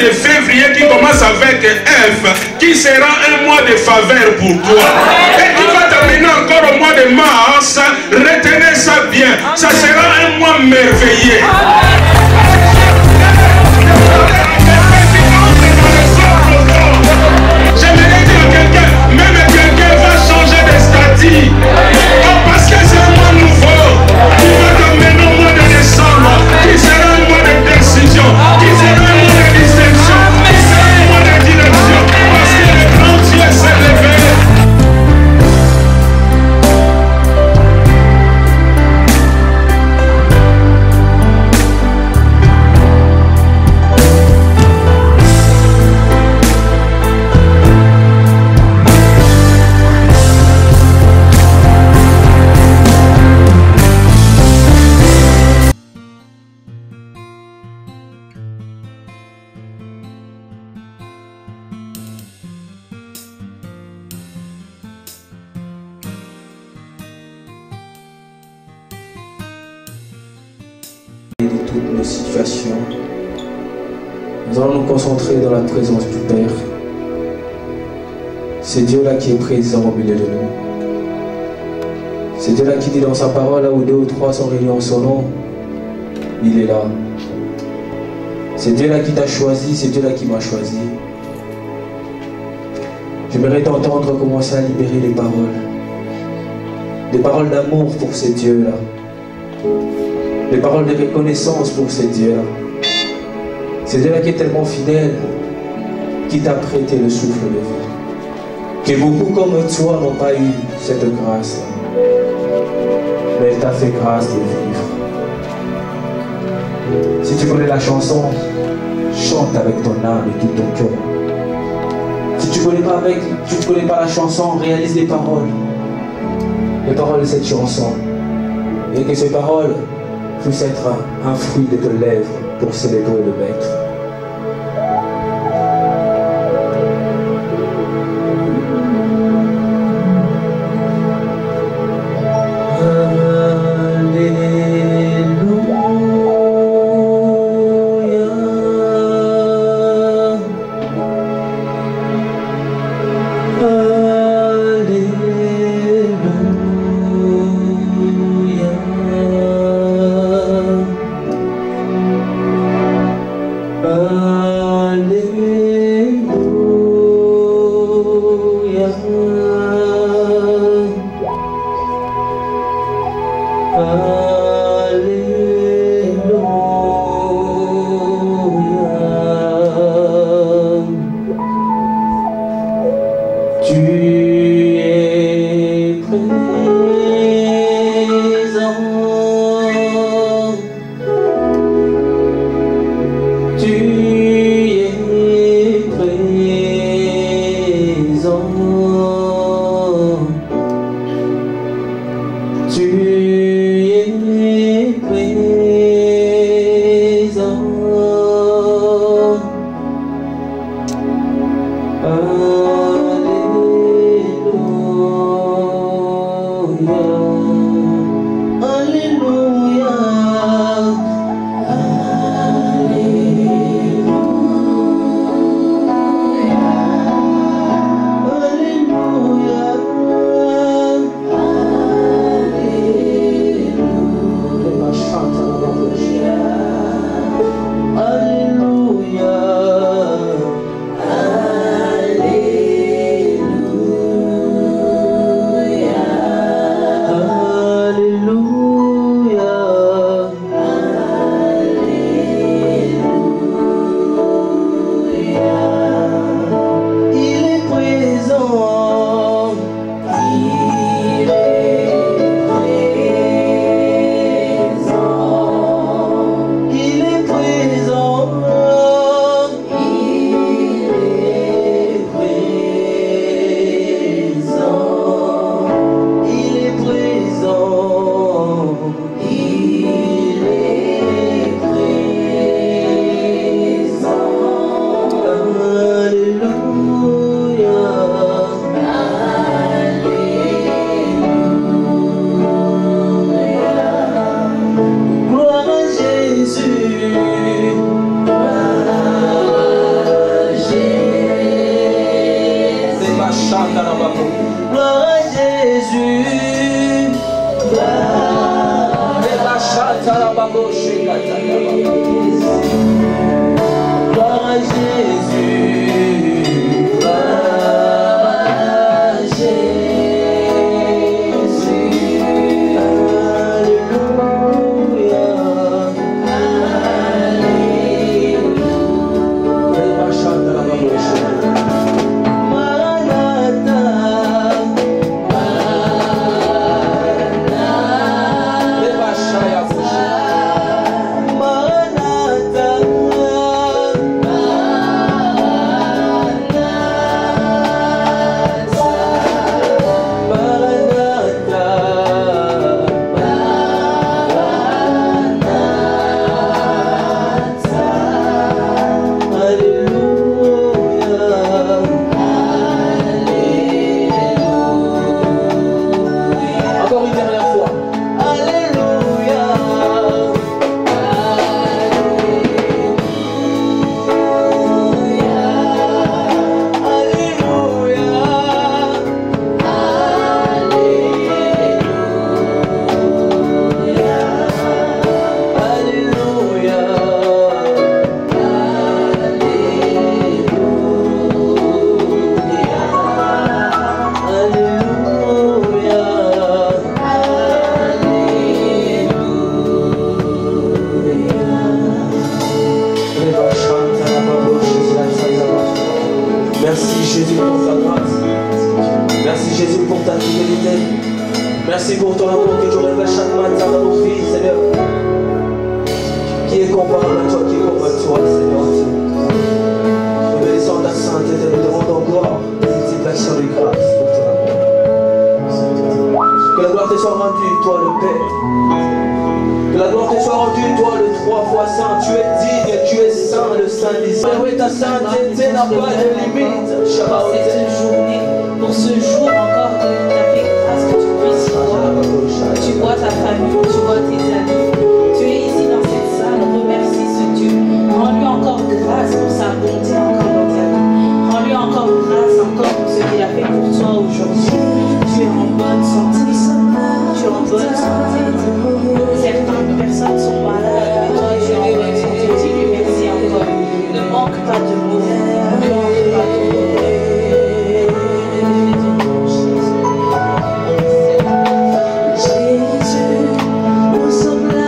de février qui commence avec F, qui sera un mois de faveur pour toi. Et qui va t'amener encore au mois de mars. Retenez ça bien. Ça sera un mois merveilleux. J'aimerais dire à quelqu'un, même quelqu'un va changer de statut. Oh, parce que c'est un mois nouveau. Qui va t'amener au mois de décembre. Qui sera un mois de décision. Qui sera un mois de distinction. Qui sera un mois de direction. Parce que le grand Dieu s'est levé. Toutes nos situations, nous allons nous concentrer dans la présence du Père. C'est Dieu-là qui est présent au milieu de nous. C'est Dieu-là qui dit dans sa parole, là où 2 ou 3 sont réunis en son nom, il est là. C'est Dieu-là qui t'a choisi, c'est Dieu-là qui m'a choisi. J'aimerais t'entendre commencer à libérer les paroles. Des paroles d'amour pour ces dieux-là. Des paroles de reconnaissance pour ce Dieu-là. C'est Dieu-là qui est tellement fidèle, qui t'a prêté le souffle de vie. Que beaucoup comme toi n'ont pas eu cette grâce, mais elle t'a fait grâce de vivre. Si tu connais la chanson, chante avec ton âme et tout ton cœur. Si tu ne connais pas la chanson, réalise les paroles de cette chanson. Et que ces paroles puisse être un fruit de tes lèvres pour célébrer le Maître. Gloire à Jésus, gloire à Jésus, alléluia, merci Jésus pour ta grâce. Merci Jésus pour ta fidélité. Merci pour ton amour que tu révèles chaque matin dans nos vies, Seigneur. Qui est comparable à toi, qui est comme à toi, Seigneur. Nous bénissons ta sainteté, nous te rendons gloire, multiplication de grâce pour ton amour. Que la gloire te soit rendue, toi le Père. Que la gloire te soit rendue, toi le 3 fois saint. Tu es digne, tu es saint, le Saint d'Israël. Oui, ta sainteté n'a pas de limite. Cette journée, pour ce jour encore que tu as fait grâce, que tu puisses voir. Tu vois ta famille, tu vois tes amis. Tu es ici dans cette salle, remercie ce Dieu. Rends-lui encore grâce pour sa bonté encore dans ta vie. Rends-lui encore grâce encore pour ce qu'il a fait pour toi aujourd'hui. Tu es en bonne santé. Tu es en bonne santé. Certaines personnes sont malades, mais toi tu es en bonne santé. Dis-lui merci encore. Ne manque pas de mots. Ne manque pas de mots. Jésus, nous sommes là.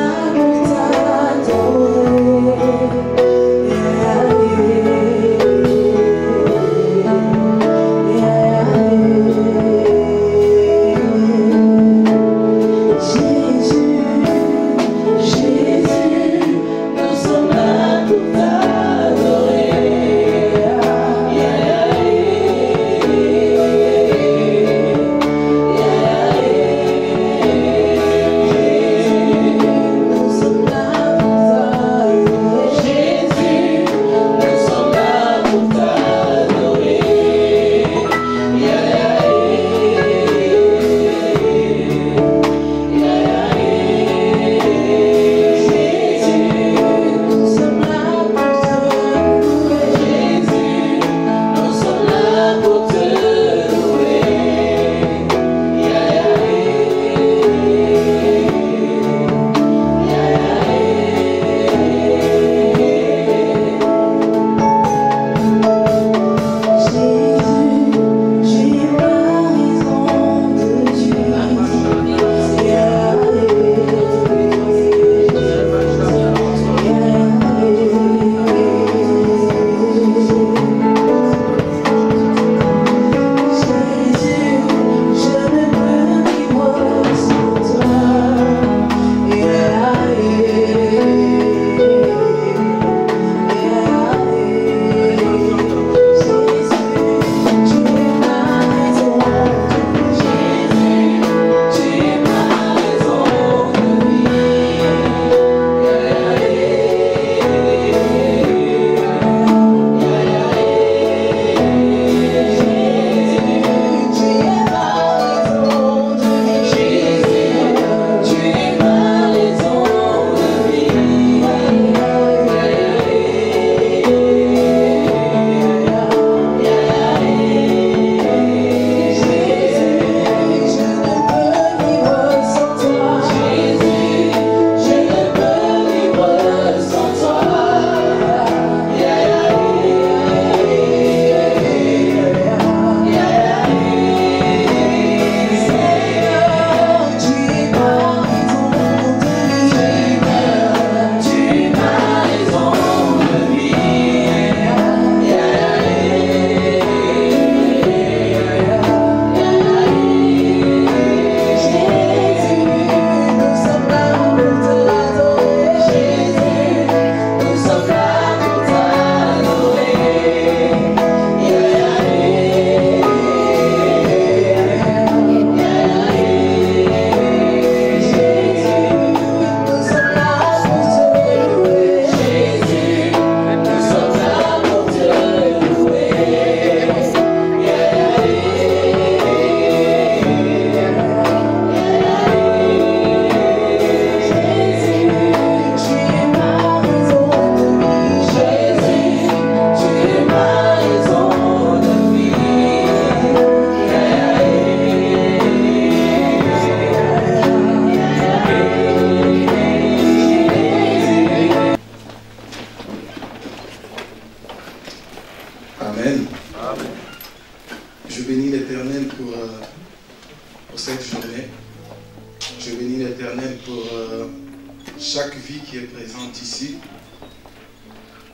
vie qui est présente ici.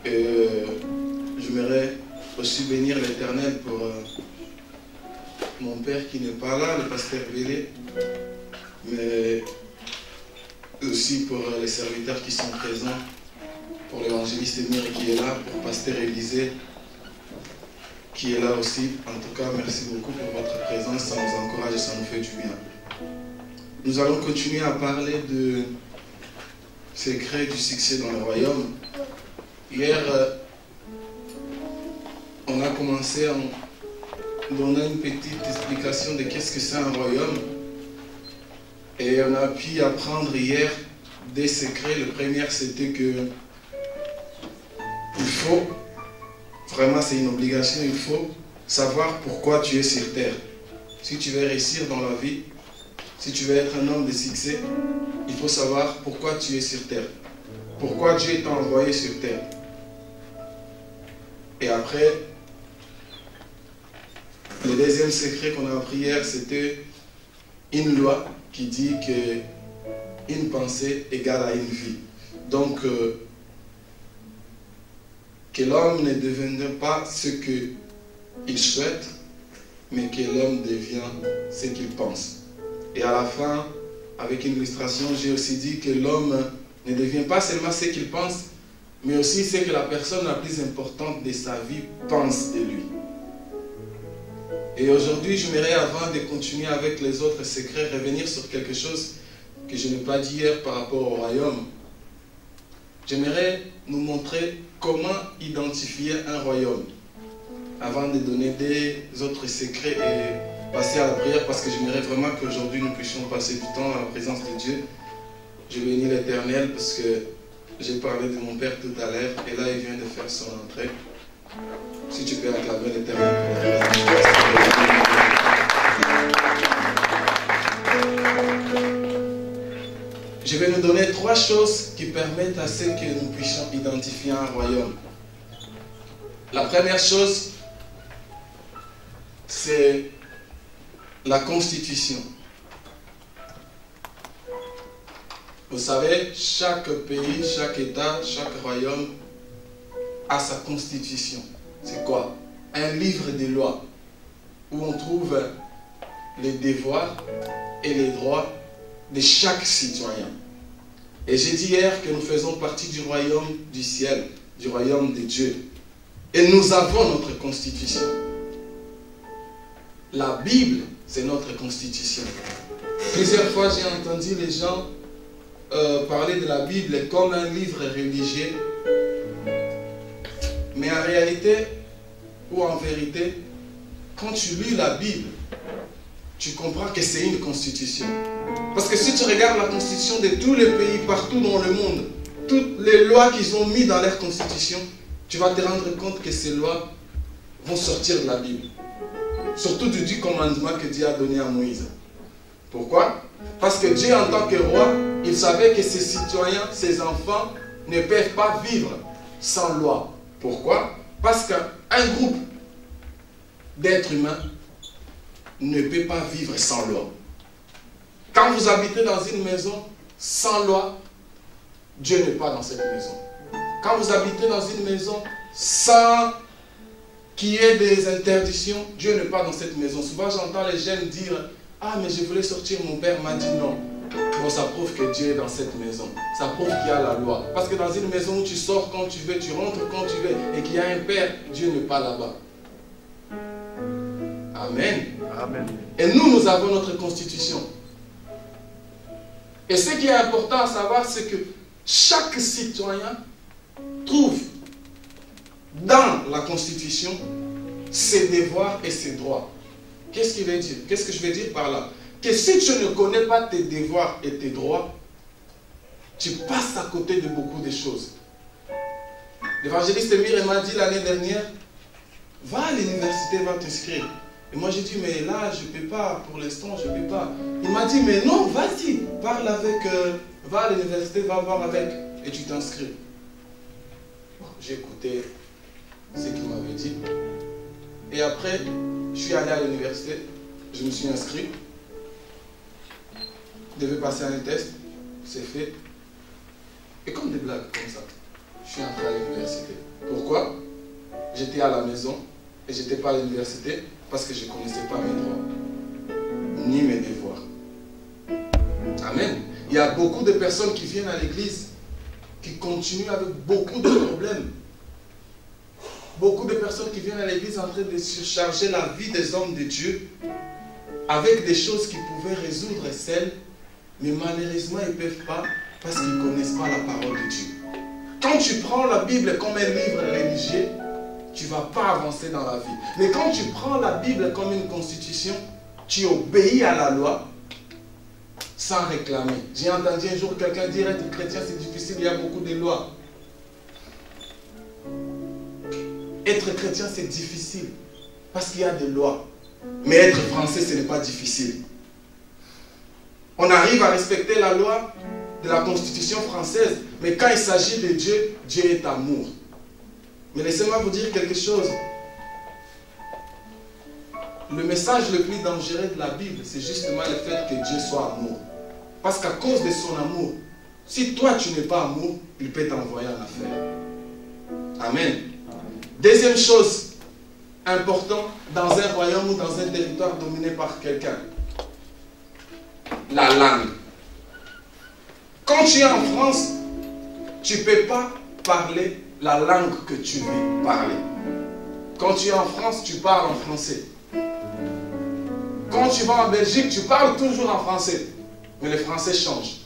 Et j'aimerais aussi bénir l'Éternel pour mon père qui n'est pas là, le pasteur Vélé, mais aussi pour les serviteurs qui sont présents, pour l'évangéliste Emir qui est là, pour pasteur Élisée qui est là aussi. En tout cas, merci beaucoup pour votre présence, ça nous encourage et ça nous fait du bien. Nous allons continuer à parler de secrets du succès dans le royaume. Hier, on a commencé en donnant une petite explication de qu'est-ce que c'est un royaume. Et on a pu apprendre hier des secrets. Le premier, c'était que il faut, vraiment c'est une obligation, il faut savoir pourquoi tu es sur terre. Si tu veux réussir dans la vie, si tu veux être un homme de succès, il faut savoir pourquoi tu es sur terre. Pourquoi Dieu t'a envoyé sur terre. Et après, le deuxième secret qu'on a appris hier, c'était une loi qui dit que une pensée égale à une vie. Donc, que l'homme ne devienne pas ce qu'il souhaite, mais que l'homme devient ce qu'il pense. Et à la fin, avec une illustration, j'ai aussi dit que l'homme ne devient pas seulement ce qu'il pense, mais aussi ce que la personne la plus importante de sa vie pense de lui. Et aujourd'hui, j'aimerais, avant de continuer avec les autres secrets, revenir sur quelque chose que je n'ai pas dit hier par rapport au royaume. J'aimerais nous montrer comment identifier un royaume avant de donner des autres secrets et passer à la prière, parce que j'aimerais vraiment qu'aujourd'hui nous puissions passer du temps à la présence de Dieu. Je bénis l'Éternel parce que j'ai parlé de mon Père tout à l'heure et là il vient de faire son entrée. Si tu peux acclamer l'Éternel pour la grâce. Je vais nous donner 3 choses qui permettent à ce que nous puissions identifier un royaume. La première chose, c'est la constitution. Vous savez, chaque pays, chaque État, chaque royaume a sa constitution. C'est quoi? Un livre de lois où on trouve les devoirs et les droits de chaque citoyen. Et j'ai dit hier que nous faisons partie du royaume du ciel, du royaume de Dieu. Et nous avons notre constitution. La Bible, c'est notre constitution. Plusieurs fois, j'ai entendu les gens parler de la Bible comme un livre religieux. Mais en réalité, ou en vérité, quand tu lis la Bible, tu comprends que c'est une constitution. Parce que si tu regardes la constitution de tous les pays, partout dans le monde, toutes les lois qu'ils ont mis dans leur constitution, tu vas te rendre compte que ces lois vont sortir de la Bible. Surtout du 10 commandements que Dieu a donné à Moïse. Pourquoi? Parce que Dieu, en tant que roi, il savait que ses citoyens, ses enfants, ne peuvent pas vivre sans loi. Pourquoi? Parce qu'un groupe d'êtres humains ne peut pas vivre sans loi. Quand vous habitez dans une maison sans loi, Dieu n'est pas dans cette maison. Quand vous habitez dans une maison sans qu'il y ait des interdictions, Dieu n'est pas dans cette maison. Souvent j'entends les jeunes dire « Ah, mais je voulais sortir, mon père m'a dit non ». Bon, ça prouve que Dieu est dans cette maison. Ça prouve qu'il y a la loi. Parce que dans une maison où tu sors quand tu veux, tu rentres quand tu veux, et qu'il y a un père, Dieu n'est pas là-bas. Amen. Amen. Et nous avons notre constitution. Et ce qui est important à savoir, c'est que chaque citoyen trouve dans la constitution ses devoirs et ses droits. Qu'est-ce qu'il veut dire? Qu'est-ce que je veux dire par là? Que si tu ne connais pas tes devoirs et tes droits, tu passes à côté de beaucoup de choses. L'évangéliste Emir m'a dit l'année dernière, va à l'université, va t'inscrire. Et moi j'ai dit, mais là je ne peux pas, pour l'instant je ne peux pas. Il m'a dit, mais non, vas-y, parle avec, va à l'université, va voir avec, et tu t'inscris. Bon, j'ai écouté ce qu'il m'avait dit. Et après, je suis allé à l'université, je me suis inscrit. Je devais passer un test, c'est fait. Et comme des blagues comme ça, je suis entré à l'université. Pourquoi? J'étais à la maison et je n'étais pas à l'université parce que je ne connaissais pas mes droits, ni mes devoirs. Amen. Il y a beaucoup de personnes qui viennent à l'église, qui continuent avec beaucoup de problèmes. Beaucoup de personnes qui viennent à l'église en train de surcharger la vie des hommes de Dieu avec des choses qui pouvaient résoudre celles, mais malheureusement ils ne peuvent pas parce qu'ils ne connaissent pas la parole de Dieu. Quand tu prends la Bible comme un livre religieux, tu ne vas pas avancer dans la vie. Mais quand tu prends la Bible comme une constitution, tu obéis à la loi sans réclamer. J'ai entendu un jour quelqu'un dire être chrétien c'est difficile, il y a beaucoup de lois. Être chrétien c'est difficile parce qu'il y a des lois. Mais être français ce n'est pas difficile. On arrive à respecter la loi de la Constitution française, mais quand il s'agit de Dieu, Dieu est amour. Mais laissez-moi vous dire quelque chose. Le message le plus dangereux de la Bible, c'est justement le fait que Dieu soit amour. Parce qu'à cause de son amour, si toi tu n'es pas amour, il peut t'envoyer en affaire. Amen. Deuxième chose importante dans un royaume ou dans un territoire dominé par quelqu'un, la langue. Quand tu es en France, tu ne peux pas parler la langue que tu veux parler. Quand tu es en France, tu parles en français. Quand tu vas en Belgique, tu parles toujours en français. Mais le français change.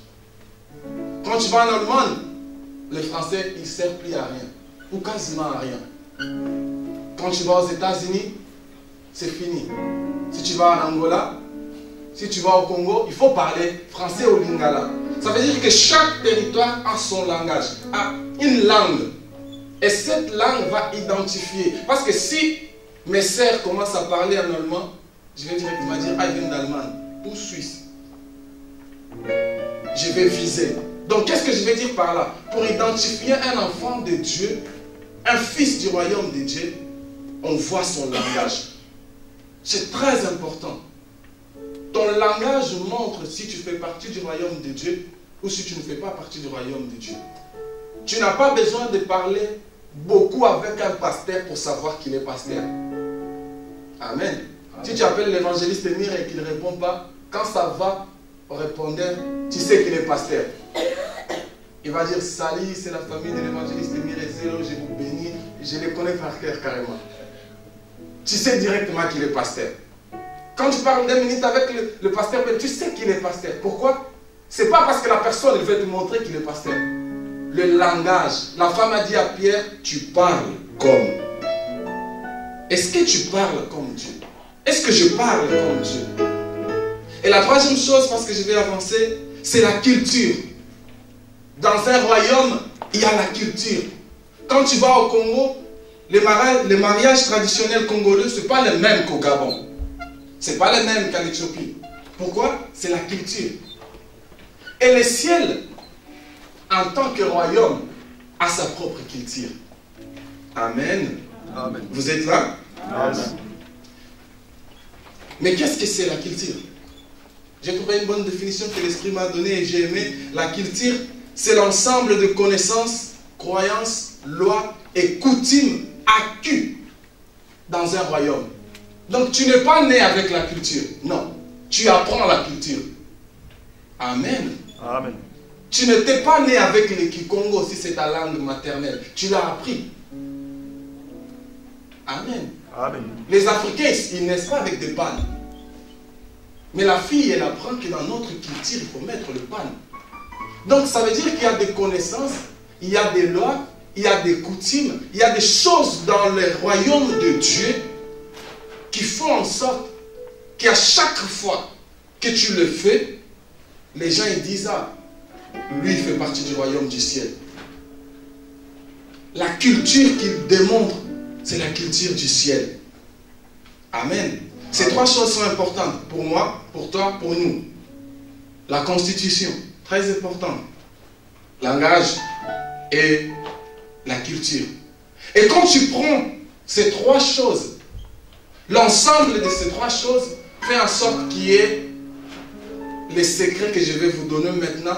Quand tu vas en Allemagne, le français, il ne sert plus à rien. Ou quasiment à rien. Quand tu vas aux États-Unis, c'est fini. Si tu vas en Angola, si tu vas au Congo, il faut parler français ou lingala. Ça veut dire que chaque territoire a son langage, a une langue. Et cette langue va identifier. Parce que si mes sœurs commencent à parler en allemand, je vais directement dire, ah, ils viennent d'Allemagne ou Suisse. Je vais viser. Donc, qu'est-ce que je vais dire par là? Pour identifier un enfant de Dieu, un fils du royaume de Dieu, on voit son langage. C'est très important. Ton langage montre si tu fais partie du royaume de Dieu ou si tu ne fais pas partie du royaume de Dieu. Tu n'as pas besoin de parler beaucoup avec un pasteur pour savoir qu'il est pasteur. Amen. Si tu appelles l'évangéliste Emir et qu'il ne répond pas, quand ça va au répondeur, tu sais qu'il est pasteur. Il va dire, salut, c'est la famille de l'évangéliste Emir et Zélo, je vous bénis. Je les connais par cœur carrément. Tu sais directement qu'il est pasteur. Quand tu parles 2 minutes avec le pasteur, tu sais qu'il est pasteur. Pourquoi? C'est pas parce que la personne veut te montrer qu'il est pasteur. Le langage. La femme a dit à Pierre, tu parles comme. Est-ce que tu parles comme Dieu? Est-ce que je parle comme Dieu? Et la troisième chose, parce que je vais avancer, c'est la culture. Dans un royaume, il y a la culture. Quand tu vas au Congo, les mariages traditionnels congolais, ce n'est pas les mêmes qu'au Gabon. Ce n'est pas les mêmes qu'en Éthiopie. Pourquoi? C'est la culture. Et le ciel, en tant que royaume, a sa propre culture. Amen. Amen. Vous êtes là? Amen. Mais qu'est-ce que c'est la culture? J'ai trouvé une bonne définition que l'Esprit m'a donnée et j'ai aimé. La culture, c'est l'ensemble de connaissances, croyances, lois et coutumes acquis dans un royaume. Donc tu n'es pas né avec la culture. Non. Tu apprends la culture. Amen. Amen. Tu n'étais pas né avec le Kikongo si c'est ta langue maternelle. Tu l'as appris. Amen. Amen. Les Africains, ils naissent pas avec des pannes. Mais la fille, elle apprend que dans notre culture, il faut mettre le pan. Donc ça veut dire qu'il y a des connaissances, il y a des lois, il y a des coutumes, il y a des choses dans le royaume de Dieu qui font en sorte qu'à chaque fois que tu le fais, les gens ils disent, ah, lui il fait partie du royaume du ciel. La culture qu'il démontre, c'est la culture du ciel. Amen. Ces 3 choses sont importantes pour moi, pour toi, pour nous. La constitution, très importante. Langage et la culture. Et quand tu prends ces 3 choses, l'ensemble de ces 3 choses fait en sorte qu'il y ait les secrets que je vais vous donner maintenant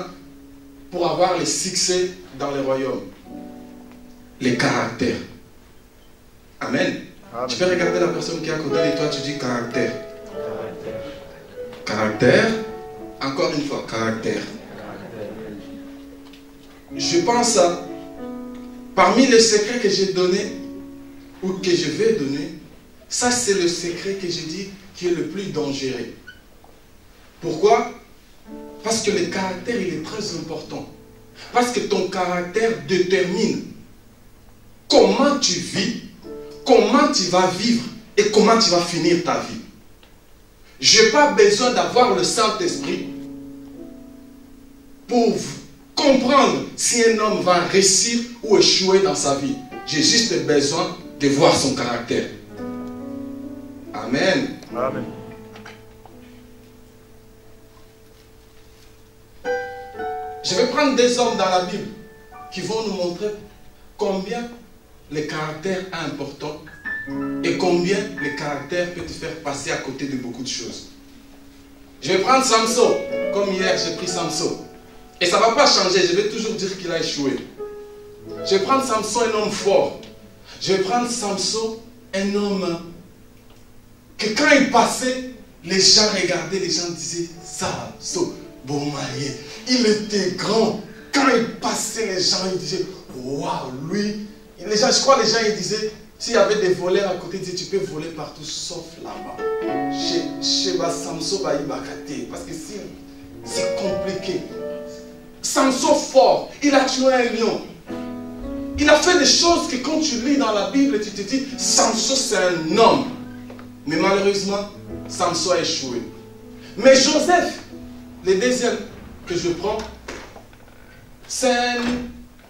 pour avoir le succès dans le royaume? Les caractères. Amen. Amen. Tu peux regarder la personne qui est à côté de toi, tu dis caractère. Caractère. Encore une fois, caractère. Je pense à, parmi les secrets que j'ai donnés, ou que je vais donner, ça c'est le secret que j'ai dit qui est le plus dangereux. Pourquoi? Parce que le caractère, il est très important. Parce que ton caractère détermine comment tu vis, comment tu vas vivre et comment tu vas finir ta vie. Je n'ai pas besoin d'avoir le Saint-Esprit pour comprendre si un homme va réussir ou échouer dans sa vie. J'ai juste besoin de voir son caractère. Amen. Amen. Je vais prendre des hommes dans la Bible qui vont nous montrer combien le caractère est important et combien le caractère peut te faire passer à côté de beaucoup de choses. Je vais prendre Samson, comme hier j'ai pris Samson. Et ça ne va pas changer, je vais toujours dire qu'il a échoué. Je vais prendre Samson, un homme fort. Je vais prendre Samson, un homme que quand il passait, les gens regardaient, les gens disaient, Samson, bon marié. Il était grand. Quand il passait, les gens ils disaient, waouh, lui. Les gens, je crois les gens ils disaient, s'il y avait des voleurs à côté, ils disaient, tu peux voler partout sauf là-bas. Chez Samson, parce que c'est compliqué. Samson fort, il a tué un lion. Il a fait des choses que quand tu lis dans la Bible, tu te dis, Samson c'est un homme. Mais malheureusement, Samson a échoué. Mais Joseph, le deuxième que je prends, c'est un...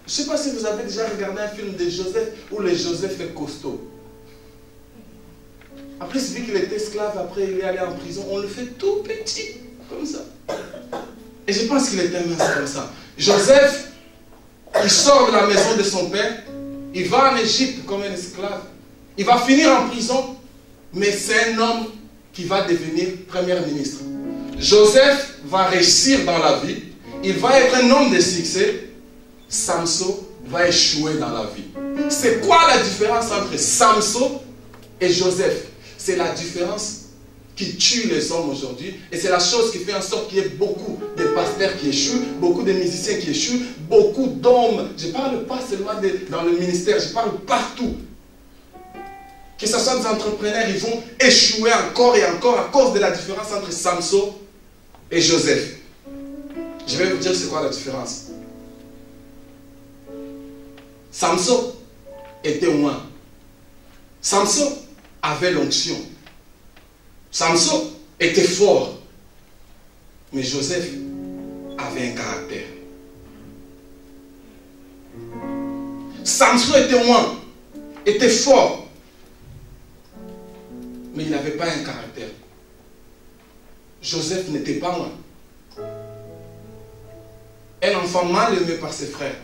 Je ne sais pas si vous avez déjà regardé un film de Joseph où le Joseph est costaud. En plus, vu qu'il était esclave, après il est allé en prison, on le fait tout petit, comme ça. Et je pense qu'il était mince comme ça. Joseph, il sort de la maison de son père, il va en Égypte comme un esclave. Il va finir en prison, mais c'est un homme qui va devenir premier ministre. Joseph va réussir dans la vie, il va être un homme de succès. Samson va échouer dans la vie. C'est quoi la différence entre Samson et Joseph? C'est la différence qui tue les hommes aujourd'hui. Et c'est la chose qui fait en sorte qu'il y ait beaucoup de pasteurs qui échouent, beaucoup de musiciens qui échouent, beaucoup d'hommes. Je ne parle pas seulement dans le ministère, je parle partout. Que ce soit des entrepreneurs, ils vont échouer encore et encore à cause de la différence entre Samson et Joseph. Je vais vous dire c'est quoi la différence. Samson était loin. Samson avait l'onction. Samson était fort. Mais Joseph avait un caractère. Samson était loin, était fort. Mais il n'avait pas un caractère. Joseph n'était pas loin. Un enfant mal aimé par ses frères,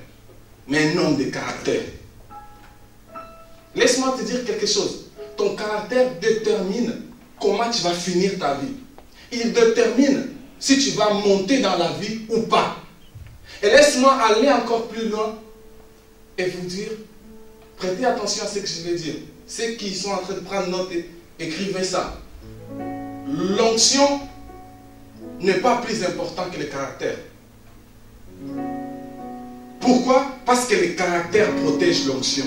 mais un homme de caractère. Laisse-moi te dire quelque chose. Ton caractère détermine comment tu vas finir ta vie. Il détermine si tu vas monter dans la vie ou pas. Et laisse-moi aller encore plus loin et vous dire, prêtez attention à ce que je vais dire. Ceux qui sont en train de prendre note, écrivez ça. L'onction n'est pas plus important que le caractère. Pourquoi? Parce que le caractère protège l'onction.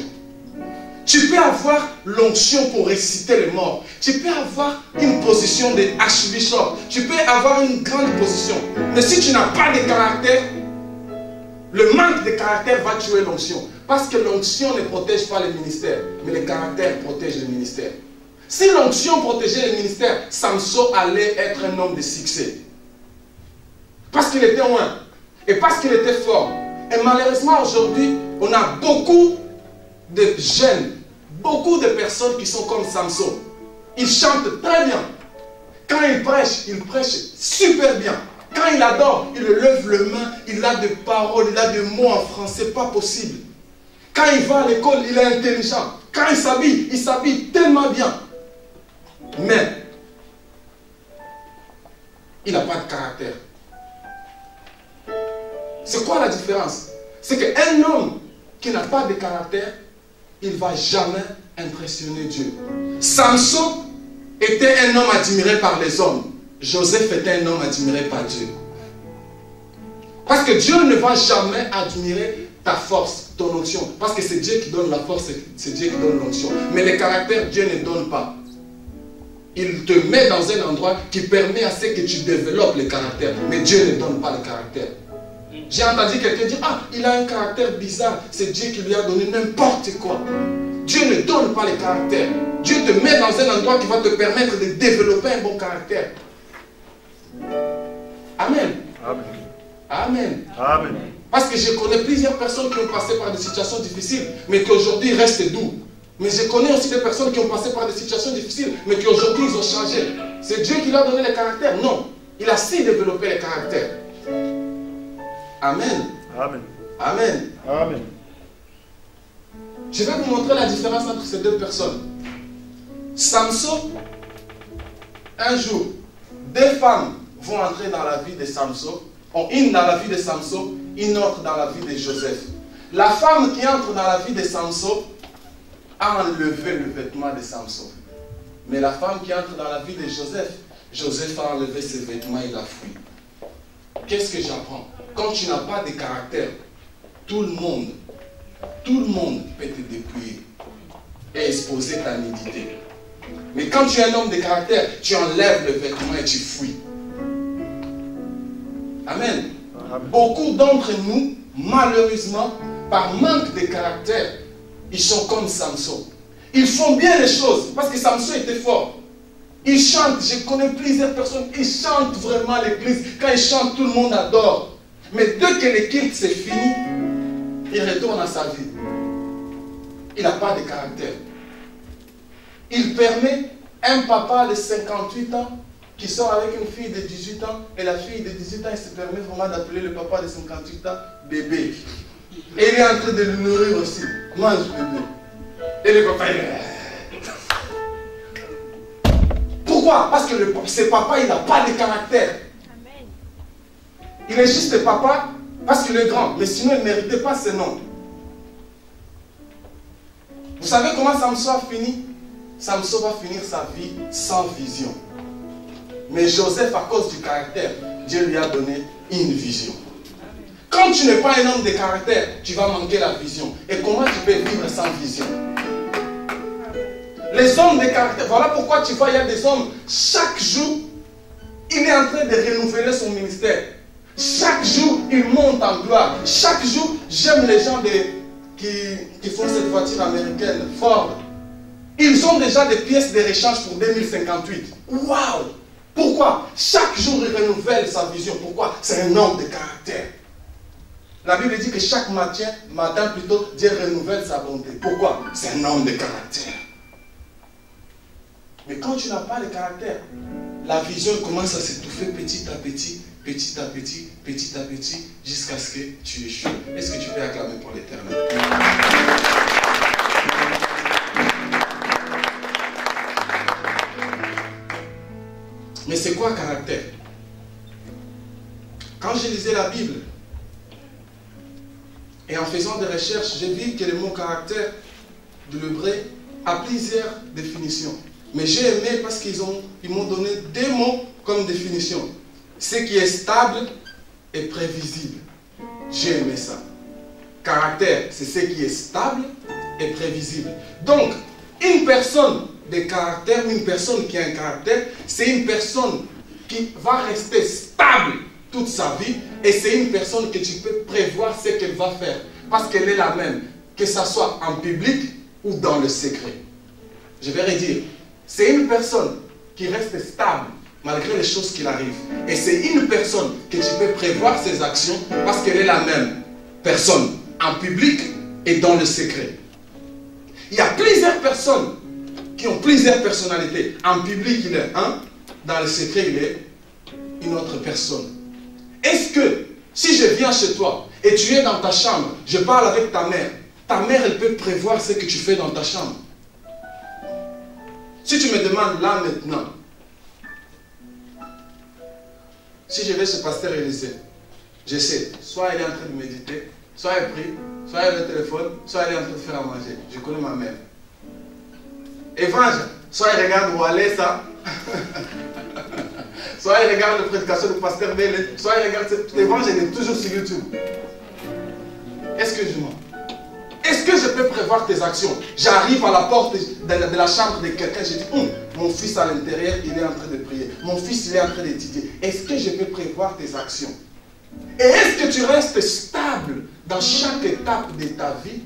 Tu peux avoir l'onction pour ressusciter les morts. Tu peux avoir une position de archbishop. Tu peux avoir une grande position. Mais si tu n'as pas de caractère, le manque de caractère va tuer l'onction. Parce que l'onction ne protège pas le ministère, mais le caractère protège le ministère. Si l'onction protégeait le ministère, Samson allait être un homme de succès. Parce qu'il était loin. Et parce qu'il était fort. Et malheureusement aujourd'hui, on a beaucoup de jeunes, beaucoup de personnes qui sont comme Samson. Ils chantent très bien. Quand il prêche super bien. Quand il adore, il lève les mains, il a des paroles, il a des mots en français, pas possible. Quand il va à l'école, il est intelligent. Quand il s'habille tellement bien. Mais, il n'a pas de caractère. C'est quoi la différence? C'est qu'un homme qui n'a pas de caractère, il ne va jamais impressionner Dieu. Samson était un homme admiré par les hommes. Joseph était un homme admiré par Dieu. Parce que Dieu ne va jamais admirer ta force, ton onction. Parce que c'est Dieu qui donne la force, c'est Dieu qui donne l'onction. Mais le caractère, Dieu ne donne pas. Il te met dans un endroit qui permet à ce que tu développes le caractère. Mais Dieu ne donne pas le caractère. J'ai entendu quelqu'un dire, ah, il a un caractère bizarre. C'est Dieu qui lui a donné n'importe quoi. Dieu ne donne pas le caractère. Dieu te met dans un endroit qui va te permettre de développer un bon caractère. Amen. Amen. Amen. Amen. Parce que je connais plusieurs personnes qui ont passé par des situations difficiles, mais qui aujourd'hui restent doux. Mais je connais aussi des personnes qui ont passé par des situations difficiles, mais qui aujourd'hui ils ont changé. C'est Dieu qui leur a donné le caractère? Non. Il a su développer le caractère. Amen. Amen. Amen. Amen. Je vais vous montrer la différence entre ces deux personnes. Samson, un jour, deux femmes vont entrer dans la vie de Samson. Une dans la vie de Samson, une autre dans la vie de Joseph. La femme qui entre dans la vie de Samson a enlevé le vêtement de Samson. Mais la femme qui entre dans la vie de Joseph, Joseph a enlevé ses vêtements et l'a fui. Qu'est-ce que j'apprends? Quand tu n'as pas de caractère, tout le monde peut te dépouiller et exposer ta nudité. Mais quand tu es un homme de caractère, tu enlèves le vêtement et tu fuis. Amen. Amen. Beaucoup d'entre nous, malheureusement, par manque de caractère, ils sont comme Samson. Ils font bien les choses parce que Samson était fort. Ils chantent, je connais plusieurs personnes, ils chantent vraiment à l'église. Quand ils chantent, tout le monde adore. Mais dès que le culte c'est fini, il retourne à sa vie. Il n'a pas de caractère. Il permet un papa de 58 ans qui sort avec une fille de 18 ans, et la fille de 18 ans, il se permet vraiment d'appeler le papa de 58 ans bébé. Et il est en train de le nourrir aussi. Mange bébé. Et le papa, il est... Pourquoi? Parce que ce papa, il n'a pas de caractère. Il est juste papa parce qu'il est grand, mais sinon il ne méritait pas ce nom. Vous savez comment Samson a fini? Samson va finir sa vie sans vision. Mais Joseph, à cause du caractère, Dieu lui a donné une vision. Quand tu n'es pas un homme de caractère, tu vas manquer la vision. Et comment tu peux vivre sans vision? Les hommes de caractère, voilà pourquoi tu vois, il y a des hommes, chaque jour, il est en train de renouveler son ministère. Chaque jour, il monte en gloire. Chaque jour, j'aime les gens qui font cette voiture américaine, Ford. Ils ont déjà des pièces de rechange pour 2058. Waouh! Pourquoi? Chaque jour, il renouvelle sa vision. Pourquoi? C'est un homme de caractère. La Bible dit que chaque matin plutôt, Dieu renouvelle sa bonté. Pourquoi? C'est un homme de caractère. Mais quand tu n'as pas de caractère, la vision commence à s'étouffer petit à petit, petit à petit, petit à petit, jusqu'à ce que tu échoues. Est-ce que tu peux acclamer pour l'Éternel? Mais c'est quoi caractère? Quand je lisais la Bible, et en faisant des recherches, j'ai vu que le mot caractère de l'hébreu a plusieurs définitions. Mais j'ai aimé parce qu'ils m'ont donné deux mots comme définition. Ce qui est stable et prévisible. J'ai aimé ça. Caractère, c'est ce qui est stable et prévisible. Donc, une personne de caractère ou une personne qui a un caractère, c'est une personne qui va rester stable toute sa vie et c'est une personne que tu peux prévoir ce qu'elle va faire parce qu'elle est la même, que ce soit en public ou dans le secret. Je vais redire, c'est une personne qui reste stable malgré les choses qui arrivent et c'est une personne que tu peux prévoir ses actions parce qu'elle est la même personne en public et dans le secret. Il y a plusieurs personnes qui ont plusieurs personnalités. En public, il est un. Dans le secret, il est une autre personne. Est-ce que, si je viens chez toi et tu es dans ta chambre, je parle avec ta mère, elle peut prévoir ce que tu fais dans ta chambre? Si tu me demandes là maintenant, si je vais chez Pasteur Élisée, J'essaie. Soit elle est en train de méditer, soit elle prie, soit elle a le téléphone, soit elle est en train de faire à manger. Je connais ma mère. Évangile, soit elle regarde où aller ça, soit elle regarde la prédication du pasteur Bélé, soit elle regarde l'évangile, elle est toujours sur YouTube. Est-ce que je mens? Est-ce que je peux prévoir tes actions? J'arrive à la porte de la chambre de quelqu'un, je dis, mon fils à l'intérieur, il est en train de prier. Mon fils, il est en train d'étudier. Est-ce que je peux prévoir tes actions? Et est-ce que tu restes stable dans chaque étape de ta vie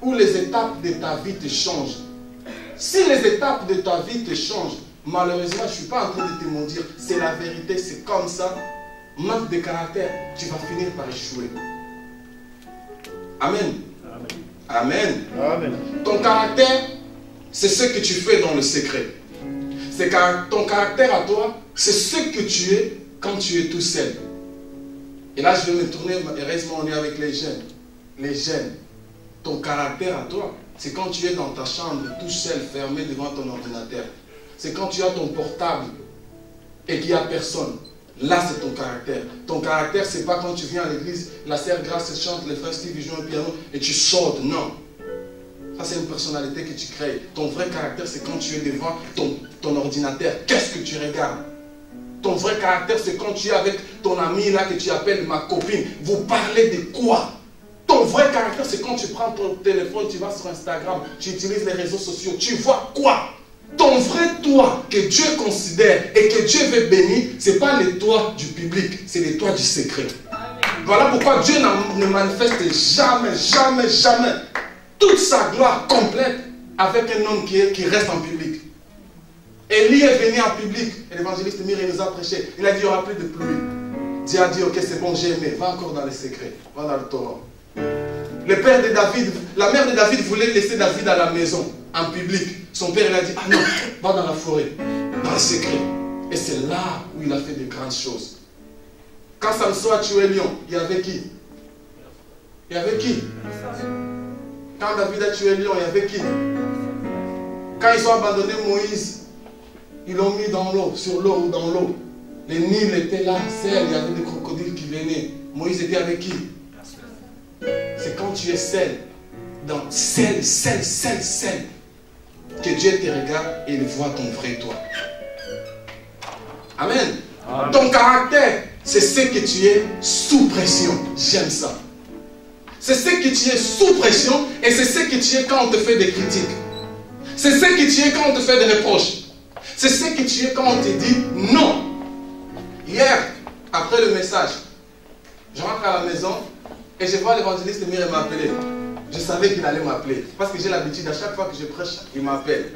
ou les étapes de ta vie te changent? Si les étapes de ta vie te changent, malheureusement, je ne suis pas en train de te mentir, c'est la vérité, c'est comme ça. Manque de caractère, tu vas finir par échouer. Amen. Amen. Amen. Ton caractère, c'est ce que tu fais dans le secret. Ton caractère à toi, c'est ce que tu es quand tu es tout seul. Et là, je vais me tourner, heureusement, on est avec les jeunes. Les jeunes, ton caractère à toi, c'est quand tu es dans ta chambre, tout seul, fermé devant ton ordinateur. C'est quand tu as ton portable et qu'il n'y a personne. Là, c'est ton caractère. Ton caractère, c'est pas quand tu viens à l'église, la sœur Grâce chante, les frères Steve jouent un piano et tu sautes. Non. Ça, c'est une personnalité que tu crées. Ton vrai caractère, c'est quand tu es devant ton ordinateur. Qu'est-ce que tu regardes? Ton vrai caractère, c'est quand tu es avec ton ami là que tu appelles ma copine. Vous parlez de quoi? Ton vrai caractère, c'est quand tu prends ton téléphone, tu vas sur Instagram, tu utilises les réseaux sociaux. Tu vois quoi? Ton vrai toi que Dieu considère et que Dieu veut bénir, ce n'est pas le toi du public, c'est le toi du secret. Amen. Voilà pourquoi Dieu ne manifeste jamais, jamais, jamais toute sa gloire complète avec un homme qui reste en public. Élie est venu en public, et l'évangéliste Mireille nous a prêché. Il a dit il n'y aura plus de pluie. Dieu a dit ok, c'est bon, j'ai aimé, va encore dans les secrets, va dans le torrent. Le père de David, la mère de David voulait laisser David à la maison, en public. Son père, il a dit, ah non, va dans la forêt, dans le secret. Et c'est là où il a fait de grandes choses. Quand Samson a tué Lion, il y avait qui? Il y avait qui? Quand David a tué Lion, il y avait qui? Quand ils ont abandonné Moïse, ils l'ont mis dans l'eau, sur l'eau ou dans l'eau. Les Nil étaient là, seul, il y avait des crocodiles qui venaient. Moïse était avec qui? C'est quand tu es seul, dans seul, que Dieu te regarde et il voit ton vrai toi. Amen. Amen. Ton caractère, c'est ce que tu es sous pression. J'aime ça. C'est ce que tu es sous pression et c'est ce que tu es quand on te fait des critiques. C'est ce que tu es quand on te fait des reproches. C'est ce que tu es quand on te dit non. Hier, après le message, je rentre à la maison et je vois l'évangéliste Mireille m'appeler. Je savais qu'il allait m'appeler. Parce que j'ai l'habitude, à chaque fois que je prêche, il m'appelle.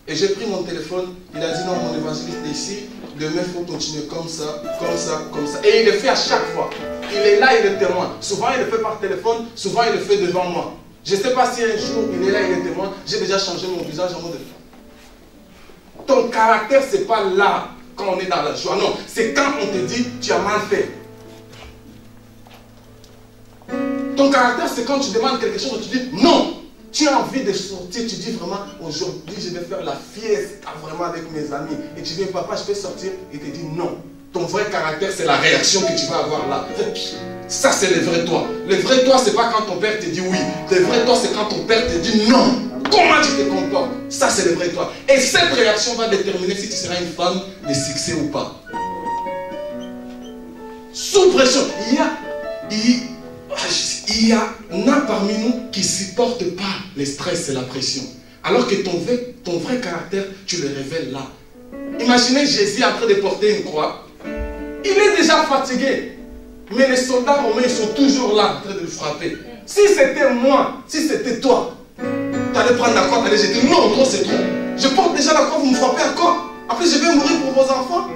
Et j'ai pris mon téléphone, il a dit non, mon évangéliste est ici, demain il faut continuer comme ça, comme ça, comme ça. Et il le fait à chaque fois. Il est là, il est témoin. Souvent il le fait par téléphone, souvent il le fait devant moi. Je ne sais pas si un jour il est là, il est témoin, j'ai déjà changé mon visage en mode de... Ton caractère, ce n'est pas là, quand on est dans la joie. Non, c'est quand on te dit, tu as mal fait. Ton caractère, c'est quand tu demandes quelque chose et tu dis non. Tu as envie de sortir, tu dis vraiment aujourd'hui je vais faire la fiesta vraiment avec mes amis. Et tu dis papa, je peux sortir. Et tu dis non. Ton vrai caractère, c'est la réaction que tu vas avoir là. Ça, c'est le vrai toi. Le vrai toi, c'est pas quand ton père te dit oui. Le vrai toi, c'est quand ton père te dit non. Comment tu te comportes? Ça, c'est le vrai toi. Et cette réaction va déterminer si tu seras une femme de succès ou pas. Sous pression, il y en a parmi nous qui ne supportent pas le stress et la pression. Alors que ton vrai caractère, tu le révèles là. Imaginez Jésus en train de porter une croix. Il est déjà fatigué. Mais les soldats romains, ils sont toujours là en train de le frapper. Si c'était moi, si c'était toi, tu allais prendre la croix, tu allais jeter. Non, trop c'est trop. Je porte déjà la croix, vous me frappez encore. Après, je vais mourir pour vos enfants.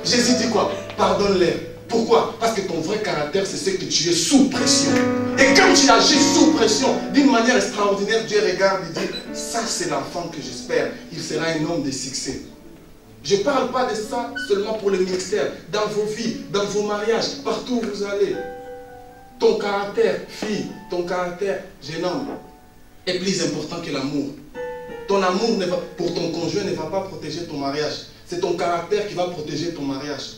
Jésus dit quoi? Pardonne-les. Pourquoi? Parce que ton vrai caractère, c'est ce que tu es sous pression. Et quand tu agis sous pression, d'une manière extraordinaire, Dieu regarde et dit, ça c'est l'enfant que j'espère, il sera un homme de succès. Je ne parle pas de ça seulement pour le ministère, dans vos vies, dans vos mariages, partout où vous allez. Ton caractère, fille, ton caractère, jeune homme, est plus important que l'amour. Ton amour pour ton conjoint ne va pas protéger ton mariage. C'est ton caractère qui va protéger ton mariage.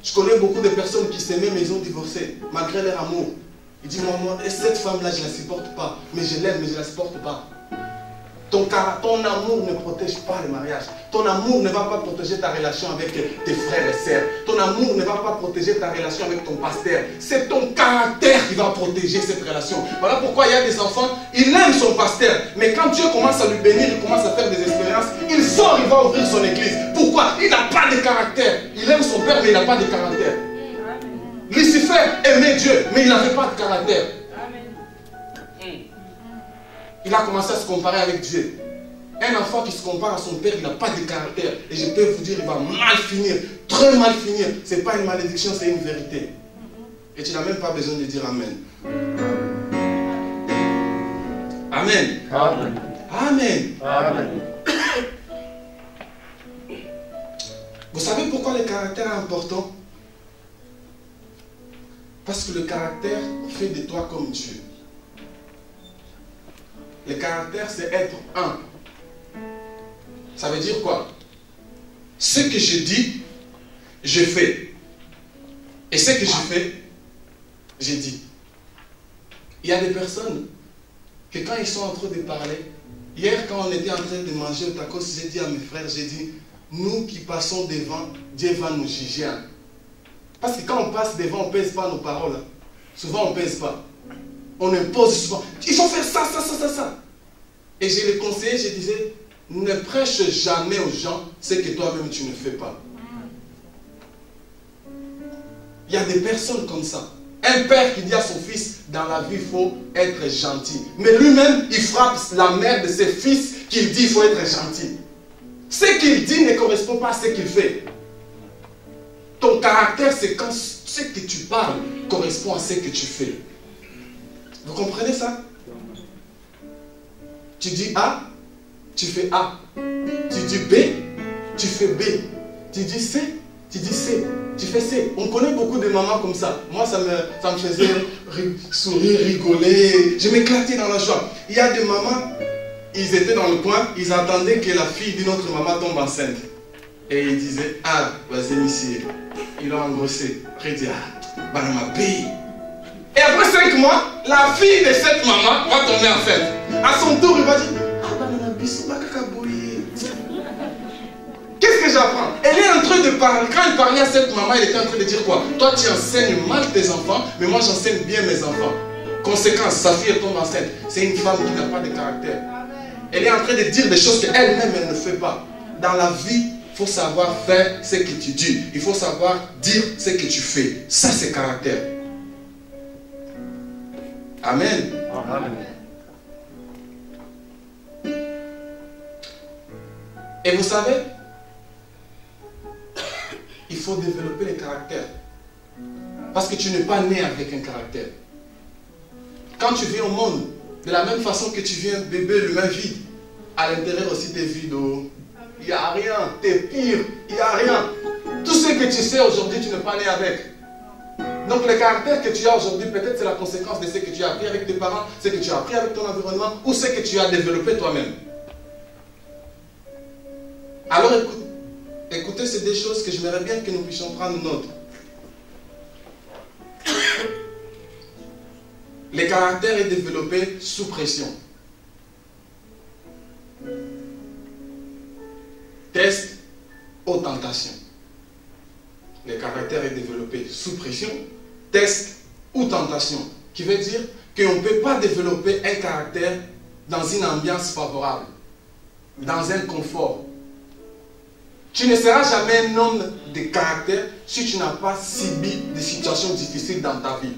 Je connais beaucoup de personnes qui s'aimaient mais ils ont divorcé, malgré leur amour. Il dit, moi, cette femme-là, je ne la supporte pas. Mais je l'aime, mais je ne la supporte pas. Ton amour ne protège pas le mariage. Ton amour ne va pas protéger ta relation avec tes frères et sœurs. Ton amour ne va pas protéger ta relation avec ton pasteur. C'est ton caractère qui va protéger cette relation. Voilà pourquoi il y a des enfants, il aime son pasteur. Mais quand Dieu commence à lui bénir, il commence à faire des expériences, il sort, il va ouvrir son église. Pourquoi? Il n'a pas de caractère. Il aime son père, mais il n'a pas de caractère. Lucifer aimait Dieu, mais il n'avait pas de caractère. Il a commencé à se comparer avec Dieu. Un enfant qui se compare à son père, il n'a pas de caractère. Et je peux vous dire, il va mal finir, très mal finir. Ce n'est pas une malédiction, c'est une vérité. Et tu n'as même pas besoin de dire Amen. Amen. Amen. Amen. Amen. Vous savez pourquoi le caractère est important? Parce que le caractère fait de toi comme Dieu. Le caractère, c'est être un. Ça veut dire quoi? Ce que je dis, je fais. Et ce que je fais, je dis. Il y a des personnes que quand ils sont en train de parler, hier quand on était en train de manger au tacos, j'ai dit à mes frères, j'ai dit, nous qui passons devant, Dieu va nous juger. Parce que quand on passe devant, on ne pèse pas nos paroles. Souvent, on ne pèse pas. On impose souvent. Il faut faire ça, ça, ça, ça, ça. Et je les conseillais, je disais, ne prêche jamais aux gens ce que toi-même tu ne fais pas. Il y a des personnes comme ça. Un père qui dit à son fils, dans la vie, il faut être gentil. Mais lui-même, il frappe la mère de ses fils qu'il dit, il faut être gentil. Ce qu'il dit ne correspond pas à ce qu'il fait. Ton caractère, c'est quand ce que tu parles correspond à ce que tu fais. Vous comprenez ça? Tu dis A, tu fais A. Tu dis B, tu fais B. Tu dis C, tu dis C. Tu fais C. On connaît beaucoup de mamans comme ça. Moi, ça me faisait sourire, rigoler. Je m'éclatais dans la joie. Il y a des mamans, ils étaient dans le coin, ils attendaient que la fille d'une autre maman tombe enceinte. Et ils disaient, ah, vas-y, monsieur. Ils l'ont engrossé. Après, ils disaient, ah, bah, on m'a payé. Et après 5 mois, la fille de cette maman va tomber enceinte. À son tour, il va dire, ah, bah, on a bissou, bah, kakaboui. Qu'est-ce que j'apprends? Elle est en train de parler. Quand elle parlait à cette maman, elle était en train de dire quoi? Toi, tu enseignes mal tes enfants, mais moi, j'enseigne bien mes enfants. Conséquence, sa fille tombe enceinte. C'est une femme qui n'a pas de caractère. Elle est en train de dire des choses qu'elle-même, elle ne fait pas. Dans la vie, il faut savoir faire ce que tu dis. Il faut savoir dire ce que tu fais. Ça, c'est caractère. Amen. Amen. Et vous savez, il faut développer le caractère. Parce que tu n'es pas né avec un caractère. Quand tu viens au monde, de la même façon que tu viens bébé, le même vide, à l'intérieur aussi tu es vide. Il n'y a rien, tu es pire, il n'y a rien. Tout ce que tu sais aujourd'hui, tu n'es pas né avec. Donc le caractère que tu as aujourd'hui, peut-être c'est la conséquence de ce que tu as appris avec tes parents, ce que tu as appris avec ton environnement, ou ce que tu as développé toi-même. Alors écoutez, c'est des choses que j'aimerais bien que nous puissions prendre note. Le caractère est développé sous pression. Test aux tentations. Le caractère est développé sous pression, test ou tentation. Qui veut dire qu'on ne peut pas développer un caractère dans une ambiance favorable, dans un confort. Tu ne seras jamais un homme de caractère si tu n'as pas subi des situations difficiles dans ta vie.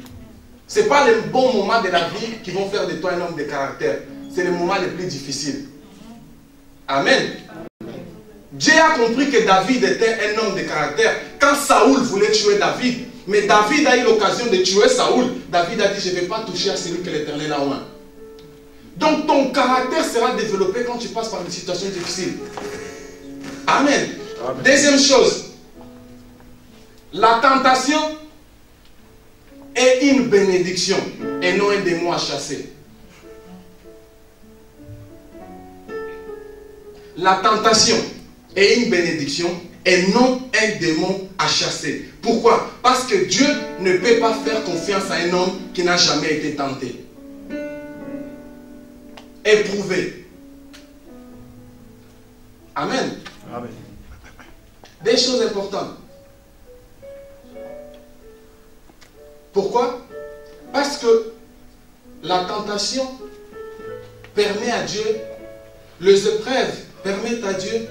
Ce n'est pas les bons moments de la vie qui vont faire de toi un homme de caractère. C'est les moments les plus difficiles. Amen. Dieu a compris que David était un homme de caractère. Quand Saoul voulait tuer David, mais David a eu l'occasion de tuer Saoul, David a dit, je ne vais pas toucher à celui que l'Éternel a oint. Donc ton caractère sera développé quand tu passes par des situations difficiles. Amen. Amen. Deuxième chose, la tentation est une bénédiction et non un démon à chasser. La tentation est une bénédiction et non un démon à chasser. Pourquoi? Parce que Dieu ne peut pas faire confiance à un homme qui n'a jamais été tenté. Éprouvé. Amen. Amen. Des choses importantes. Pourquoi? Parce que la tentation permet à Dieu, les épreuves permettent à Dieu,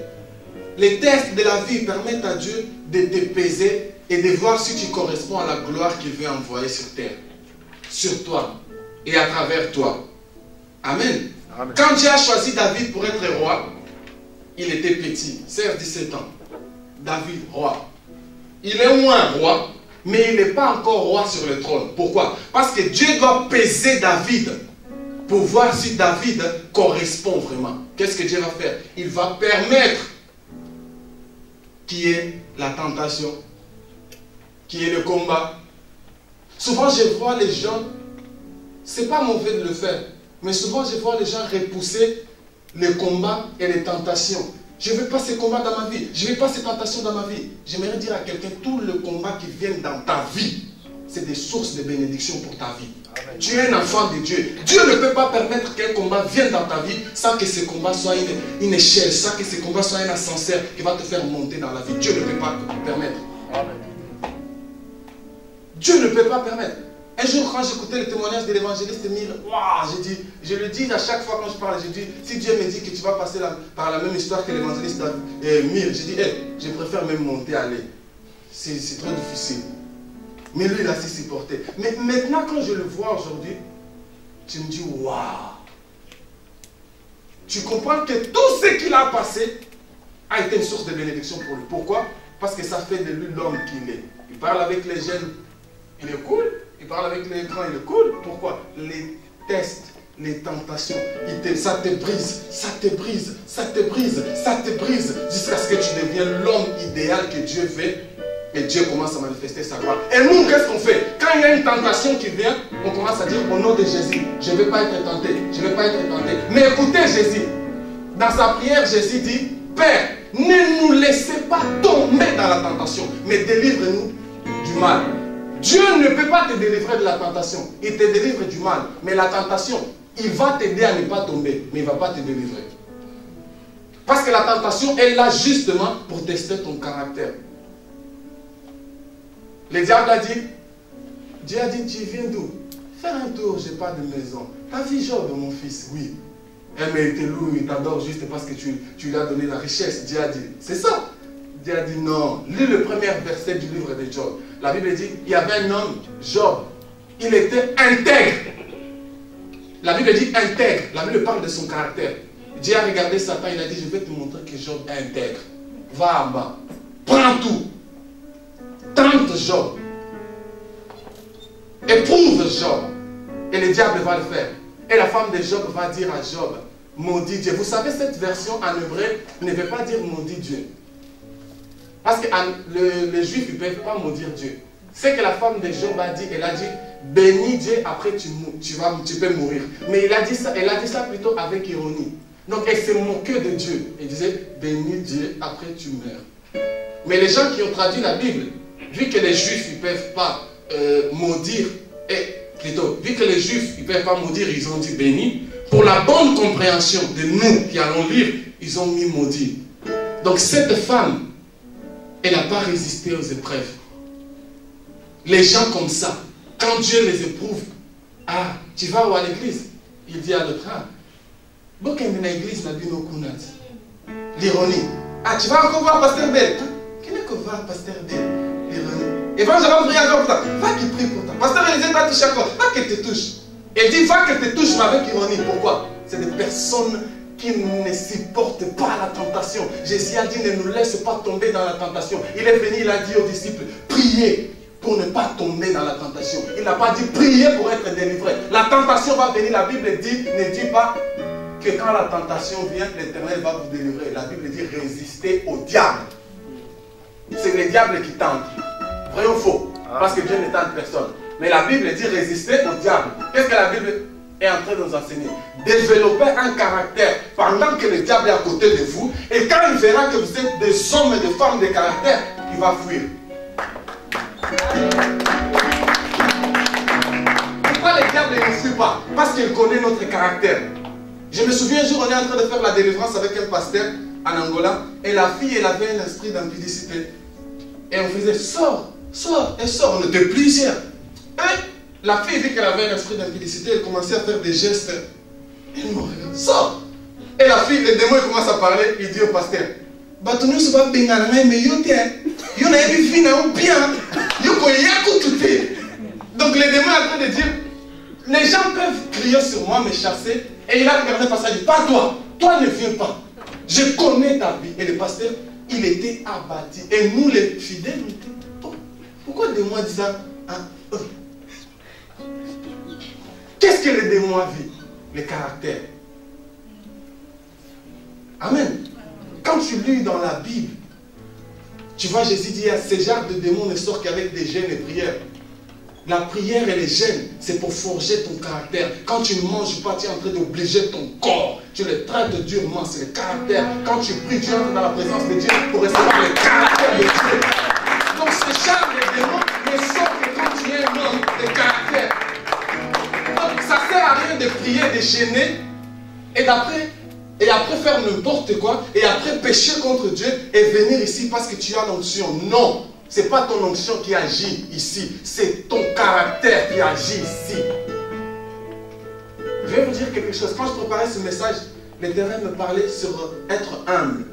les tests de la vie permettent à Dieu de te peser et de voir si tu corresponds à la gloire qu'il veut envoyer sur terre, sur toi et à travers toi. Amen. Amen. Quand Dieu a choisi David pour être roi, il était petit, 16-17 ans. David, roi. Il est moins roi, mais il n'est pas encore roi sur le trône. Pourquoi? Parce que Dieu doit peser David pour voir si David correspond vraiment. Qu'est-ce que Dieu va faire? Il va permettre qu'il y ait la tentation, qu'il y ait le combat. Souvent, je vois les gens, c'est pas mauvais de le faire, mais souvent, je vois les gens repousser les combats et les tentations. Je ne veux pas ces combats dans ma vie. Je ne veux pas ces tentations dans ma vie. J'aimerais dire à quelqu'un, tout le combat qui vient dans ta vie, c'est des sources de bénédiction pour ta vie. Amen. Tu es un enfant de Dieu. Dieu ne peut pas permettre qu'un combat vienne dans ta vie sans que ce combat soit une échelle, sans que ce combat soit un ascenseur qui va te faire monter dans la vie. Dieu ne peut pas permettre. Amen. Dieu ne peut pas permettre. Un jour, quand j'écoutais le témoignage de l'évangéliste Mire, je le dis à chaque fois quand je parle, je dis, si Dieu me dit que tu vas passer par la même histoire que l'évangéliste Mire, je dis, je préfère même monter à aller. C'est trop difficile. Mais lui, il a su supporter. Mais maintenant, quand je le vois aujourd'hui, tu me dis, waouh! Tu comprends que tout ce qu'il a passé a été une source de bénédiction pour lui. Pourquoi? Parce que ça fait de lui l'homme qu'il est. Il parle avec les jeunes, il est cool. Il parle avec les grands, il est cool. Pourquoi? Les tests, les tentations, ça te brise, ça te brise, ça te brise, ça te brise, jusqu'à ce que tu deviennes l'homme idéal que Dieu veut. Et Dieu commence à manifester sa gloire. Et nous, qu'est-ce qu'on fait? Quand il y a une tentation qui vient, on commence à dire au nom de Jésus, je ne vais pas être tenté, je ne vais pas être tenté. Mais écoutez Jésus, dans sa prière, Jésus dit, Père, ne nous laissez pas tomber dans la tentation, mais délivre-nous du mal. Dieu ne peut pas te délivrer de la tentation. Il te délivre du mal. Mais la tentation, il va t'aider à ne pas tomber, mais il ne va pas te délivrer. Parce que la tentation est là justement pour tester ton caractère. Le diable a dit, Dieu a dit, tu viens d'où? Faire un tour, je n'ai pas de maison. T'as vu Job, mon fils? Oui. Mais il te loue, il t'adore juste parce que tu lui as donné la richesse. Dieu a dit, c'est ça. Dieu a dit non. Lis le premier verset du livre de Job. La Bible dit, il y avait un homme, Job. Il était intègre. La Bible dit intègre. La Bible parle de son caractère. Dieu a regardé Satan, il a dit, je vais te montrer que Job est intègre. Va en bas. Prends tout. Tente Job. Éprouve Job. Et le diable va le faire. Et la femme de Job va dire à Job, maudit Dieu. Vous savez, cette version en hébreu ne veut pas dire maudit Dieu. Parce que les Juifs ne peuvent pas maudire Dieu. C'est que la femme de Job a dit, elle a dit, bénis Dieu, après tu peux mourir. Mais elle a dit ça plutôt avec ironie. Donc elle se moquait de Dieu. Elle disait, bénis Dieu, après tu meurs. Mais les gens qui ont traduit la Bible, vu que les Juifs ne peuvent pas maudire, vu que les Juifs ne peuvent pas maudire, ils ont dit béni. Pour la bonne compréhension de nous qui allons lire, ils ont mis maudit. Donc cette femme, elle n'a pas résisté aux épreuves. Les gens comme ça, quand Dieu les éprouve, ah, tu vas où à l'église? Il dit à l'autre, ah, l'ironie. Ah, tu vas encore voir Pasteur Bell? Qui n'est que voir Pasteur Bell? L'ironie. Et va, je vais prier encore pour toi. Va qu'il prie pour toi. Pasteur Élisée t'a touché encore. Va qu'elle te touche. Elle dit, va qu'elle te touche, mais avec ironie. Pourquoi? C'est des personnes qui ne supportent pas la tentation. Jésus a dit, ne nous laisse pas tomber dans la tentation. Il est venu, il a dit aux disciples, priez pour ne pas tomber dans la tentation. Il n'a pas dit prier pour être délivré. La tentation va venir, la Bible dit, ne dit pas que quand la tentation vient, l'Éternel va vous délivrer. La Bible dit résister au diable. C'est le diable qui tente. Vrai ou faux? Parce que Dieu ne tente personne. Mais la Bible dit résister au diable. Qu'est-ce que la Bible est en train de nous enseigner? Développer un caractère pendant que le diable est à côté de vous. Et quand il verra que vous êtes des hommes et des femmes de caractère, il va fuir. Pourquoi le diable ne suit pas? Parce qu'il connaît notre caractère. Je me souviens un jour, on est en train de faire la délivrance avec un pasteur en Angola, et la fille, elle avait un esprit d'impudicité. Et on faisait, sors, sors, et sort. On était plusieurs. Et la fille dit qu'elle avait un esprit d'impudicité, elle commençait à faire des gestes. Et nous, on regarde, sors. Et la fille, le démon, il commence à parler, il dit au pasteur, Batonu se va benganer, mais yo t'es, yo n'a pas vu n'a bien, yo koyaku tout est. Donc le démon est en train de dire, les gens peuvent crier sur moi, me chasser, et il a regardé le pasteur, il dit, pas toi, toi ne viens pas. Je connais ta vie. Et le pasteur, il était abattu. Et nous, les fidèles, nous étions, oh, pourquoi le démon dit ça? Qu'est-ce que le démon a vu? Le caractère. Amen. Quand tu lis dans la Bible, tu vois, Jésus dit, ce genre de démon ne sort qu'avec des jeûnes et prières. La prière et les jeûnes, c'est pour forger ton caractère. Quand tu ne manges pas, tu es en train d'obliger ton corps. Tu le traites durement, c'est le caractère. Quand tu pries, tu entres dans la présence de Dieu pour recevoir le caractère de Dieu. Donc ce genre de démon ne sort que quand tu es un homme de caractère. Donc ça ne sert à rien de prier, de gêner, et après faire n'importe quoi, et après pécher contre Dieu, et venir ici parce que tu as l'onction. Non, ce n'est pas ton onction qui agit ici, c'est ton caractère qui agit ici. Je vais vous dire quelque chose. Quand je préparais ce message, l'Éternel me parlait sur être humble.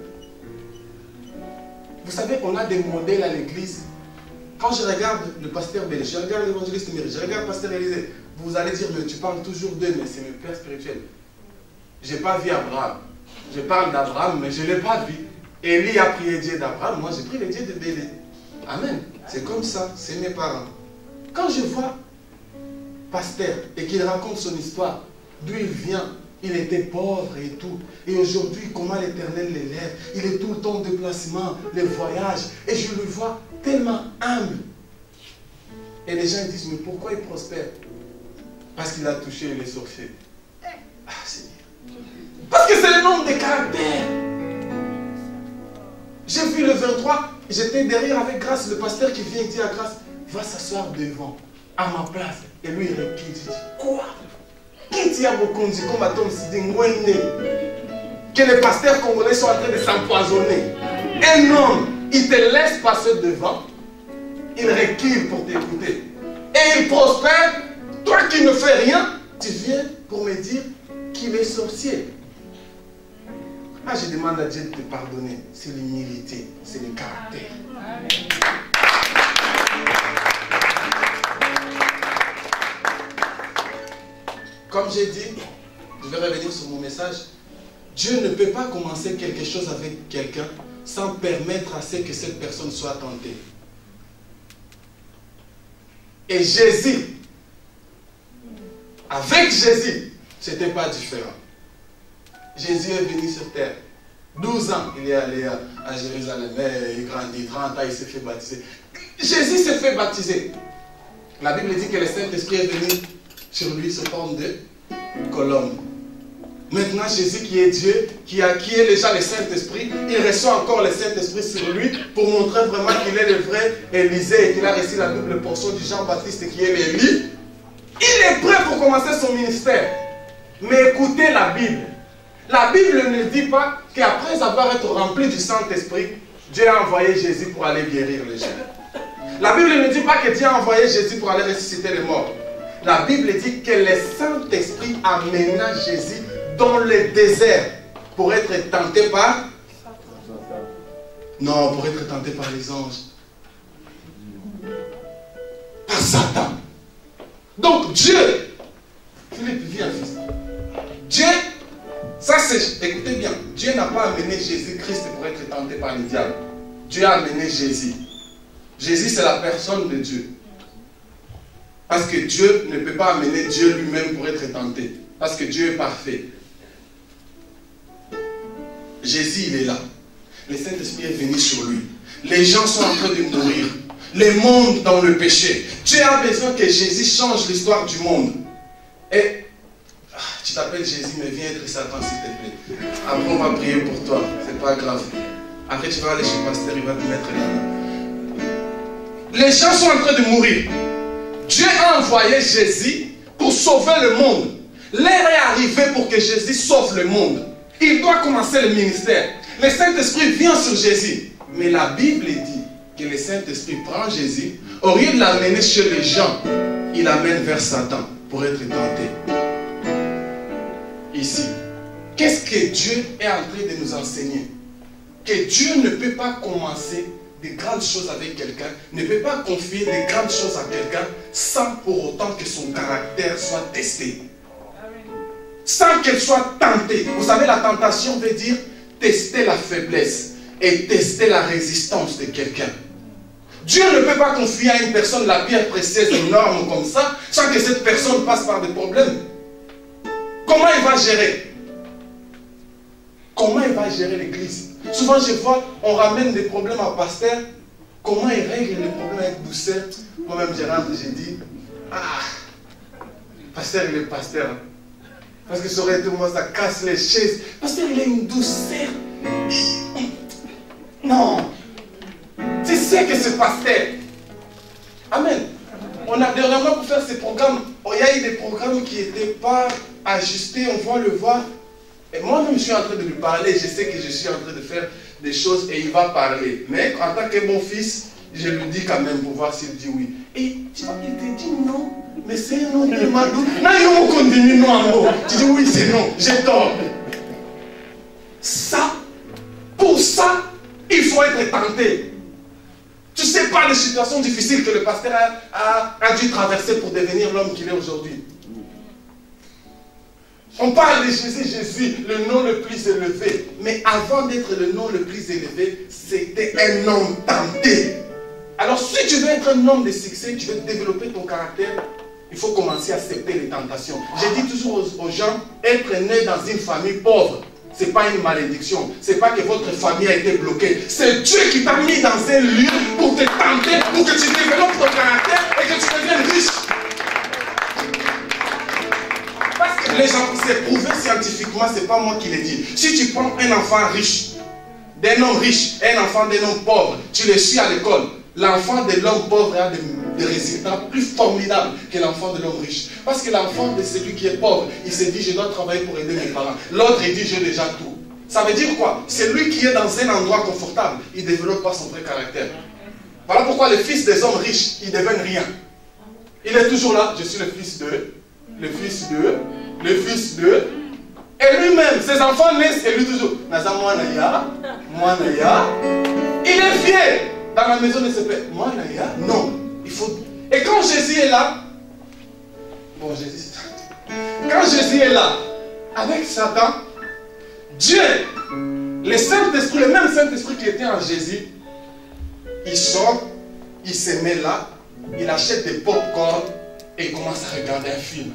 Vous savez, on a des modèles à l'église. Quand je regarde le pasteur Bélé, je regarde l'évangéliste Miri, je regarde le pasteur Élisée, vous allez dire, mais tu parles toujours d'eux, mais c'est mes pères spirituels. Je n'ai pas vu Abraham. Je parle d'Abraham, mais je ne l'ai pas vu. Élie a prié Dieu d'Abraham, moi j'ai pris le Dieu de Bélé. Amen. C'est comme ça, c'est mes parents. Quand je vois pasteur et qu'il raconte son histoire, d'où il vient, il était pauvre et tout. Et aujourd'hui, comment l'Éternel l'élève. Il est tout le temps en déplacement, les voyages. Et je le vois tellement humble. Et les gens disent, mais pourquoi il prospère? Parce qu'il a touché les sorciers. Ah, Seigneur. Parce que c'est le nombre de caractères. J'ai vu le 23, j'étais derrière avec Grâce, le pasteur qui vient dire à Grâce, va s'asseoir devant, à ma place. Et lui, il recule, il dit, quoi? Qui t'y a beaucoup dit, comme à Tom Sidi, que les pasteurs congolais sont en train de s'empoisonner. Un homme, il te laisse passer devant, il recule pour t'écouter. Et il prospère, toi qui ne fais rien, tu viens pour me dire qu'il est sorcier. Ah, je demande à Dieu de te pardonner. C'est l'humilité, c'est le caractère. Comme j'ai dit, je vais revenir sur mon message. Dieu ne peut pas commencer quelque chose avec quelqu'un sans permettre à ce que cette personne soit tentée. Et Jésus, avec Jésus, ce n'était pas différent. Jésus est venu sur terre. 12 ans, il est allé à Jérusalem. Il grandit. 30 ans, il s'est fait baptiser. Jésus s'est fait baptiser. La Bible dit que le Saint-Esprit est venu sur lui sous forme de colombe. Maintenant, Jésus qui est Dieu, qui est déjà le Saint-Esprit, il reçoit encore le Saint-Esprit sur lui pour montrer vraiment qu'il est le vrai Élisée et qu'il a reçu la double portion du Jean-Baptiste qui est l'Élie. Il est prêt pour commencer son ministère. Mais écoutez la Bible. La Bible ne dit pas qu'après avoir été rempli du Saint-Esprit, Dieu a envoyé Jésus pour aller guérir les gens. La Bible ne dit pas que Dieu a envoyé Jésus pour aller ressusciter les morts. La Bible dit que le Saint-Esprit amena Jésus dans le désert pour être tenté par... Non, pour être tenté par les anges. Par Satan. Donc Dieu, Philippe, viens fils. Dieu, ça c'est, écoutez bien, Dieu n'a pas amené Jésus-Christ pour être tenté par le diable. Dieu a amené Jésus. Jésus c'est la personne de Dieu. Parce que Dieu ne peut pas amener Dieu lui-même pour être tenté. Parce que Dieu est parfait. Jésus il est là. Le Saint-Esprit est venu sur lui. Les gens sont en train de mourir. Le monde dans le péché. Dieu a besoin que Jésus change l'histoire du monde. Et tu t'appelles Jésus, mais viens être Satan s'il te plaît. Après on va prier pour toi, c'est pas grave. Après tu vas aller chez le pasteur, il va te mettre là. Les gens sont en train de mourir. Dieu a envoyé Jésus pour sauver le monde. L'heure est arrivée pour que Jésus sauve le monde. Il doit commencer le ministère. Le Saint-Esprit vient sur Jésus. Mais la Bible dit que le Saint-Esprit prend Jésus. Au lieu de l'amener chez les gens, il l'amène vers Satan pour être tenté. Ici, qu'est-ce que Dieu est en train de nous enseigner? Que Dieu ne peut pas commencer de grandes choses avec quelqu'un, ne peut pas confier de grandes choses à quelqu'un sans pour autant que son caractère soit testé. Sans qu'elle soit tentée. Vous savez, la tentation veut dire tester la faiblesse et tester la résistance de quelqu'un. Dieu ne peut pas confier à une personne la pierre précieuse énorme comme ça, sans que cette personne passe par des problèmes. Comment il va gérer? Comment il va gérer l'église? Souvent je vois, on ramène des problèmes à pasteur. Comment il règle les problèmes avec douceur? Moi-même j'ai rentré, j'ai dit, ah, pasteur il est pasteur. Parce que ça aurait été moi, ça casse les chaises. Pasteur il a une douceur. Non. Tu sais que c'est pasteur. Amen. On a dernièrement pour faire ces programmes, il y a eu des programmes qui n'étaient pas ajustés, on va le voir. Et moi-même je suis en train de lui parler, je sais que je suis en train de faire des choses et il va parler. Mais en tant que mon fils, je lui dis quand même pour voir s'il dit oui. Et tu vois, il te dit non, mais c'est un nom de Madou. Non, il va continuer non en mot. Tu dis oui, c'est non, j'ai tort. Ça, pour ça, il faut être tenté. Tu ne sais pas les situations difficiles que le pasteur a dû traverser pour devenir l'homme qu'il est aujourd'hui. On parle de Jésus, le nom le plus élevé. Mais avant d'être le nom le plus élevé, c'était un homme tenté. Alors si tu veux être un homme de succès, tu veux développer ton caractère, il faut commencer à accepter les tentations. Je dis toujours aux gens, être né dans une famille pauvre, ce n'est pas une malédiction. Ce n'est pas que votre famille a été bloquée. C'est Dieu qui t'a mis dans un lieu pour te tenter, pour que tu développes ton caractère et que tu deviennes riche. Parce que les gens, c'est prouvé scientifiquement, ce n'est pas moi qui l'ai dit. Si tu prends un enfant riche, d'un homme riche, un enfant d'un homme pauvre, tu le suis à l'école, l'enfant de l'homme pauvre a des résultats plus formidables que l'enfant de l'homme riche. Parce que l'enfant de celui qui est pauvre, il se dit, je dois travailler pour aider mes parents. L'autre, il dit, j'ai déjà tout. Ça veut dire quoi? Celui qui est dans un endroit confortable, il ne développe pas son vrai caractère. Voilà pourquoi les fils des hommes riches, ils ne deviennent rien. Il est toujours là, je suis le fils de, le fils de, le fils de. Et lui-même, ses enfants naissent et lui toujours, Naza Mwanaya, Mwanaya. Il est fier. Dans la maison de ses pères, Mwanaya, non. Il faut... Et quand Jésus est là, bon, Jésus, quand Jésus est là, avec Satan, Dieu, le Saint-Esprit, le même Saint-Esprit qui était en Jésus, il sort, il se met là, il achète des pop-corn et il commence à regarder un film.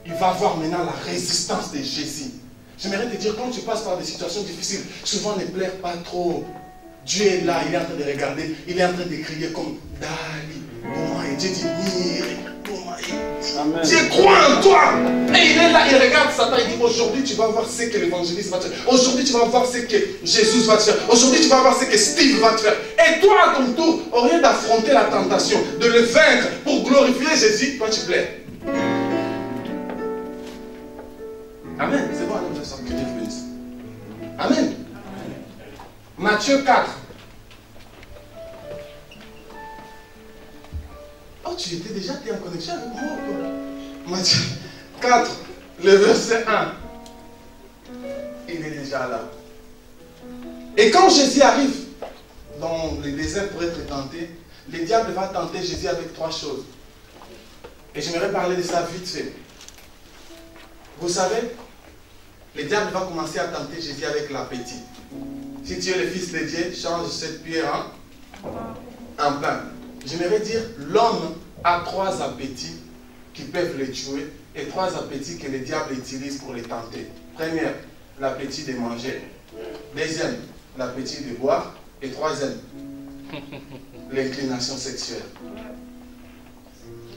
Il va voir maintenant la résistance de Jésus. J'aimerais te dire, quand tu passes par des situations difficiles, souvent ne pleure pas trop. Dieu est là, il est en train de regarder, il est en train de crier comme Dali, Bomaï. Dieu dit Miri, Bomaï. Dieu croit en toi. Et il est là, il regarde Satan, il dit aujourd'hui tu vas voir ce que l'évangéliste va te faire. Aujourd'hui tu vas voir ce que Jésus va te faire. Aujourd'hui tu vas voir ce que Steve va te faire. Et toi à ton tour, au lieu d'affronter la tentation, de le vaincre pour glorifier Jésus, toi tu plais. Amen. C'est bon, je sens que Dieu bénisse. Amen. Matthieu 4. Oh, tu étais déjà en connexion avec moi ou quoi? Matthieu 4, le verset 1. Il est déjà là. Et quand Jésus arrive dans le désert pour être tenté, le diable va tenter Jésus avec 3 choses. Et j'aimerais parler de ça vite fait. Vous savez, le diable va commencer à tenter Jésus avec l'appétit. Si tu es le fils de Dieu, change cette pierre en pain. J'aimerais dire, l'homme a 3 appétits qui peuvent le tuer et 3 appétits que le diable utilise pour les tenter. Premier, l'appétit de manger. Deuxième, l'appétit de boire. Et troisième, l'inclination sexuelle.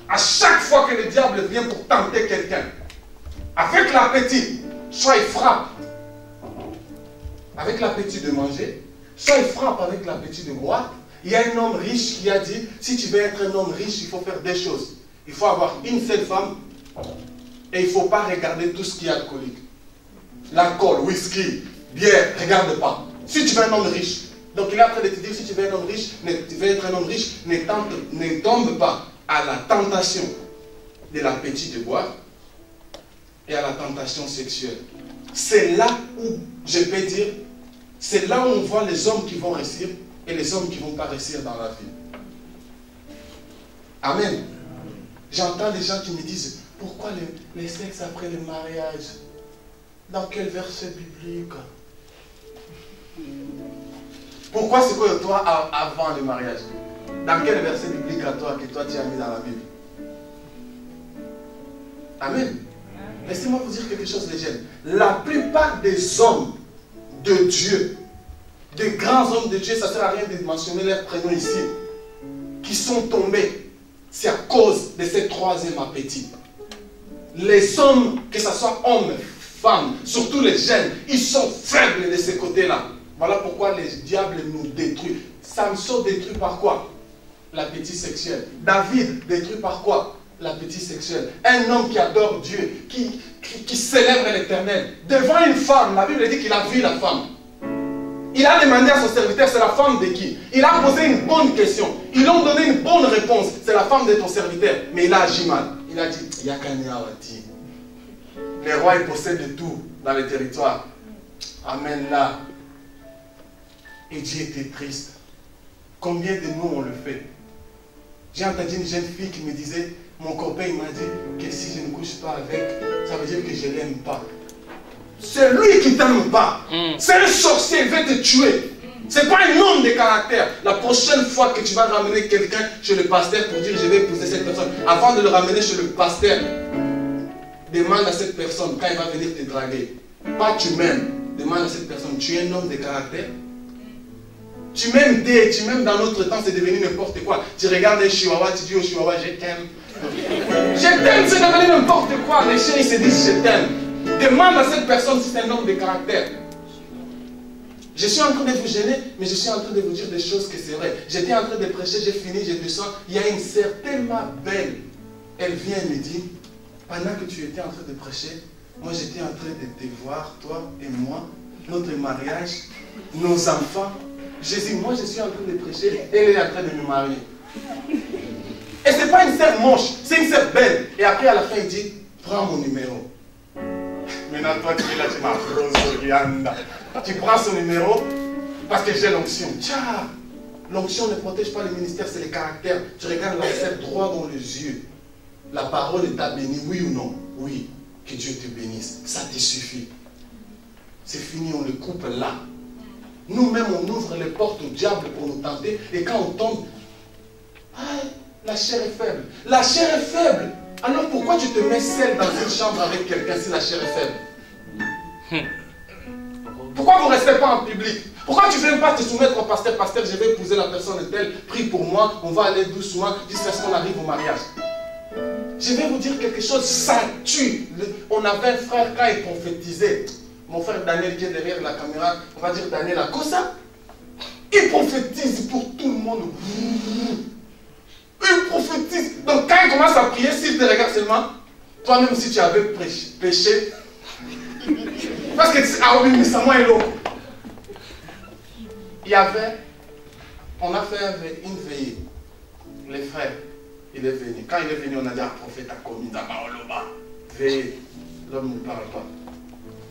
À chaque fois que le diable vient pour tenter quelqu'un, avec l'appétit, soit il frappe avec l'appétit de manger, soit il frappe avec l'appétit de boire, Il y a un homme riche qui a dit, si tu veux être un homme riche, il faut faire des choses. Il faut avoir une seule femme et il ne faut pas regarder tout ce qui est alcoolique. L'alcool, whisky, bière, regarde pas. Si tu veux un homme riche, donc il est en train de te dire, si tu veux un homme riche, ne tombe pas à la tentation de l'appétit de boire et à la tentation sexuelle. C'est là où, je peux dire, c'est là où on voit les hommes qui vont réussir et les hommes qui ne vont pas réussir dans la vie. Amen. J'entends des gens qui me disent, pourquoi les sexes après le mariage? Dans quel verset biblique? Pourquoi c'est que toi avant le mariage? Dans quel verset biblique à toi que toi tu as mis dans la Bible? Amen. Laissez-moi vous dire quelque chose, les jeunes. La plupart des hommes de Dieu, des grands hommes de Dieu, ça ne sert à rien de mentionner leurs prénoms ici, qui sont tombés, c'est à cause de ce troisième appétit. Les hommes, que ce soit hommes, femmes, surtout les jeunes, ils sont faibles de ces côtés-là. Voilà pourquoi les diables nous détruisent. Samson détruit par quoi? L'appétit sexuel. David détruit par quoi? L'appétit sexuel. Un homme qui adore Dieu, qui célèbre l'Éternel. Devant une femme, la Bible dit qu'il a vu la femme. Il a demandé à son serviteur, c'est la femme de qui? Il a posé une bonne question. Ils lui ont donné une bonne réponse. C'est la femme de ton serviteur. Mais il a agi mal. Il a dit, Yakaniawati. Les rois, ils possèdent tout dans le territoire. Amen là. Et Dieu était triste. Combien de nous on le fait? J'ai entendu une jeune fille qui me disait, mon copain m'a dit que si je ne couche pas avec, ça veut dire que je ne l'aime pas. C'est lui qui ne t'aime pas. C'est un sorcier, il veut te tuer. Ce n'est pas un homme de caractère. La prochaine fois que tu vas ramener quelqu'un chez le pasteur pour dire je vais épouser cette personne, avant de le ramener chez le pasteur, demande à cette personne quand il va venir te draguer. Pas tu m'aimes. Demande à cette personne, tu es un homme de caractère? Tu m'aimes dans notre temps, c'est devenu n'importe quoi. Tu regardes un chihuahua, tu dis au chihuahua, je t'aime. Je t'aime, c'est devenu n'importe quoi. Les chiens, ils se disent, je t'aime. Demande à cette personne si c'est un homme de caractère. Je suis en train de vous gêner, mais je suis en train de vous dire des choses que c'est vrai. J'étais en train de prêcher, j'ai fini, je descends. Il y a une sœur tellement belle. Elle vient et me dit, pendant que tu étais en train de prêcher, moi j'étais en train de te voir, toi et moi, notre mariage, nos enfants. Je dis, moi je suis en train de prêcher, elle est en train de me marier. Et ce n'est pas une sœur moche, c'est une sœur belle. Et après à la fin il dit, prends mon numéro. Maintenant toi tu es là, tu m'as tu prends son numéro parce que j'ai l'onction. Tiens, l'onction ne protège pas le ministère, c'est le caractère. Tu regardes la sœur droit dans les yeux. La parole t'a béni, oui ou non? Oui. Que Dieu te bénisse. Ça te suffit. C'est fini, on le coupe là. Nous-mêmes, on ouvre les portes au diable pour nous tenter. Et quand on tombe, la chair est faible. La chair est faible. Alors pourquoi tu te mets seul dans une chambre avec quelqu'un si la chair est faible? Pourquoi vous ne restez pas en public? Pourquoi tu ne viens pas te soumettre au pasteur? Pasteur, je vais épouser la personne telle. Prie pour moi. On va aller doucement jusqu'à ce qu'on arrive au mariage. Je vais vous dire quelque chose. Ça tue. On avait un frère quand il prophétisait. Mon frère Daniel qui est derrière la caméra, on va dire Daniel Akosa, il prophétise pour tout le monde. Il prophétise. Donc quand il commence à prier, s'il te regarde seulement, toi-même si tu avais péché, parce que ah oui, mais ça moi est l'eau. Il y avait, on a fait une veillée. Les frères, il est venu. Quand il est venu, on a dit à prophète a commis dans Maoloba. Veillez. L'homme ne parle pas.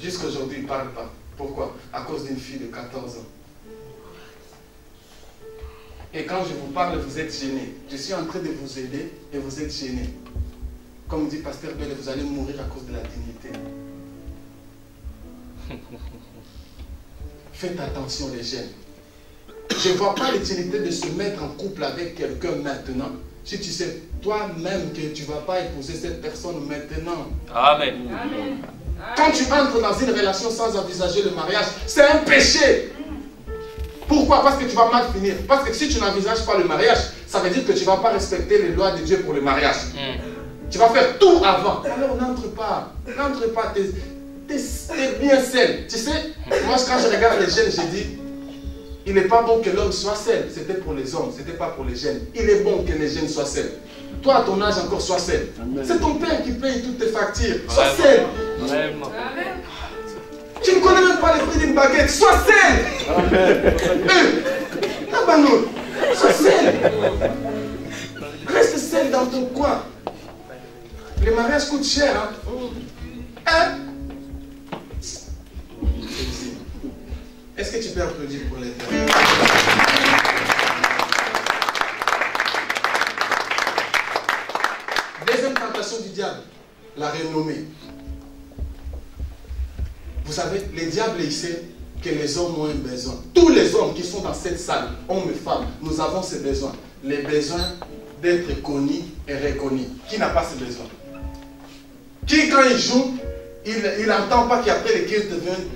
Jusqu'à aujourd'hui, il ne parle pas. Pourquoi? À cause d'une fille de 14 ans. Et quand je vous parle, vous êtes gêné. Je suis en train de vous aider et vous êtes gêné. Comme dit Pasteur Belle, vous allez mourir à cause de la dignité. Faites attention les jeunes. Je ne vois pas l'utilité de se mettre en couple avec quelqu'un maintenant. Si tu sais toi-même que tu ne vas pas épouser cette personne maintenant. Amen. Amen. Quand tu entres dans une relation sans envisager le mariage, c'est un péché. Pourquoi? Parce que tu vas mal finir. Parce que si tu n'envisages pas le mariage, ça veut dire que tu ne vas pas respecter les lois de Dieu pour le mariage. Tu vas faire tout avant. Alors n'entre pas. N'entre pas. T'es bien seul. Tu sais, moi quand je regarde les jeunes, je dis, il n'est pas bon que l'homme soit seul. C'était pour les hommes, ce n'était pas pour les jeunes. Il est bon que les jeunes soient seuls. Toi, à ton âge, encore, sois seul. C'est ton père qui paye toutes tes factures. Sois seul. Tu ne connais même pas le prix d'une baguette. Sois seul. Sois seul. Reste seul dans ton coin. Les mariages coûtent cher. Hein? Est-ce que tu peux applaudir pour les femmes? Deuxième tentation du diable, la renommée. Vous savez, le diable, il sait que les hommes ont un besoin. Tous les hommes qui sont dans cette salle, hommes et femmes, nous avons ce besoin. Les besoins d'être connus et reconnus. Qui n'a pas ce besoin? Qui, quand il joue, il n'entend pas qu'après le culte,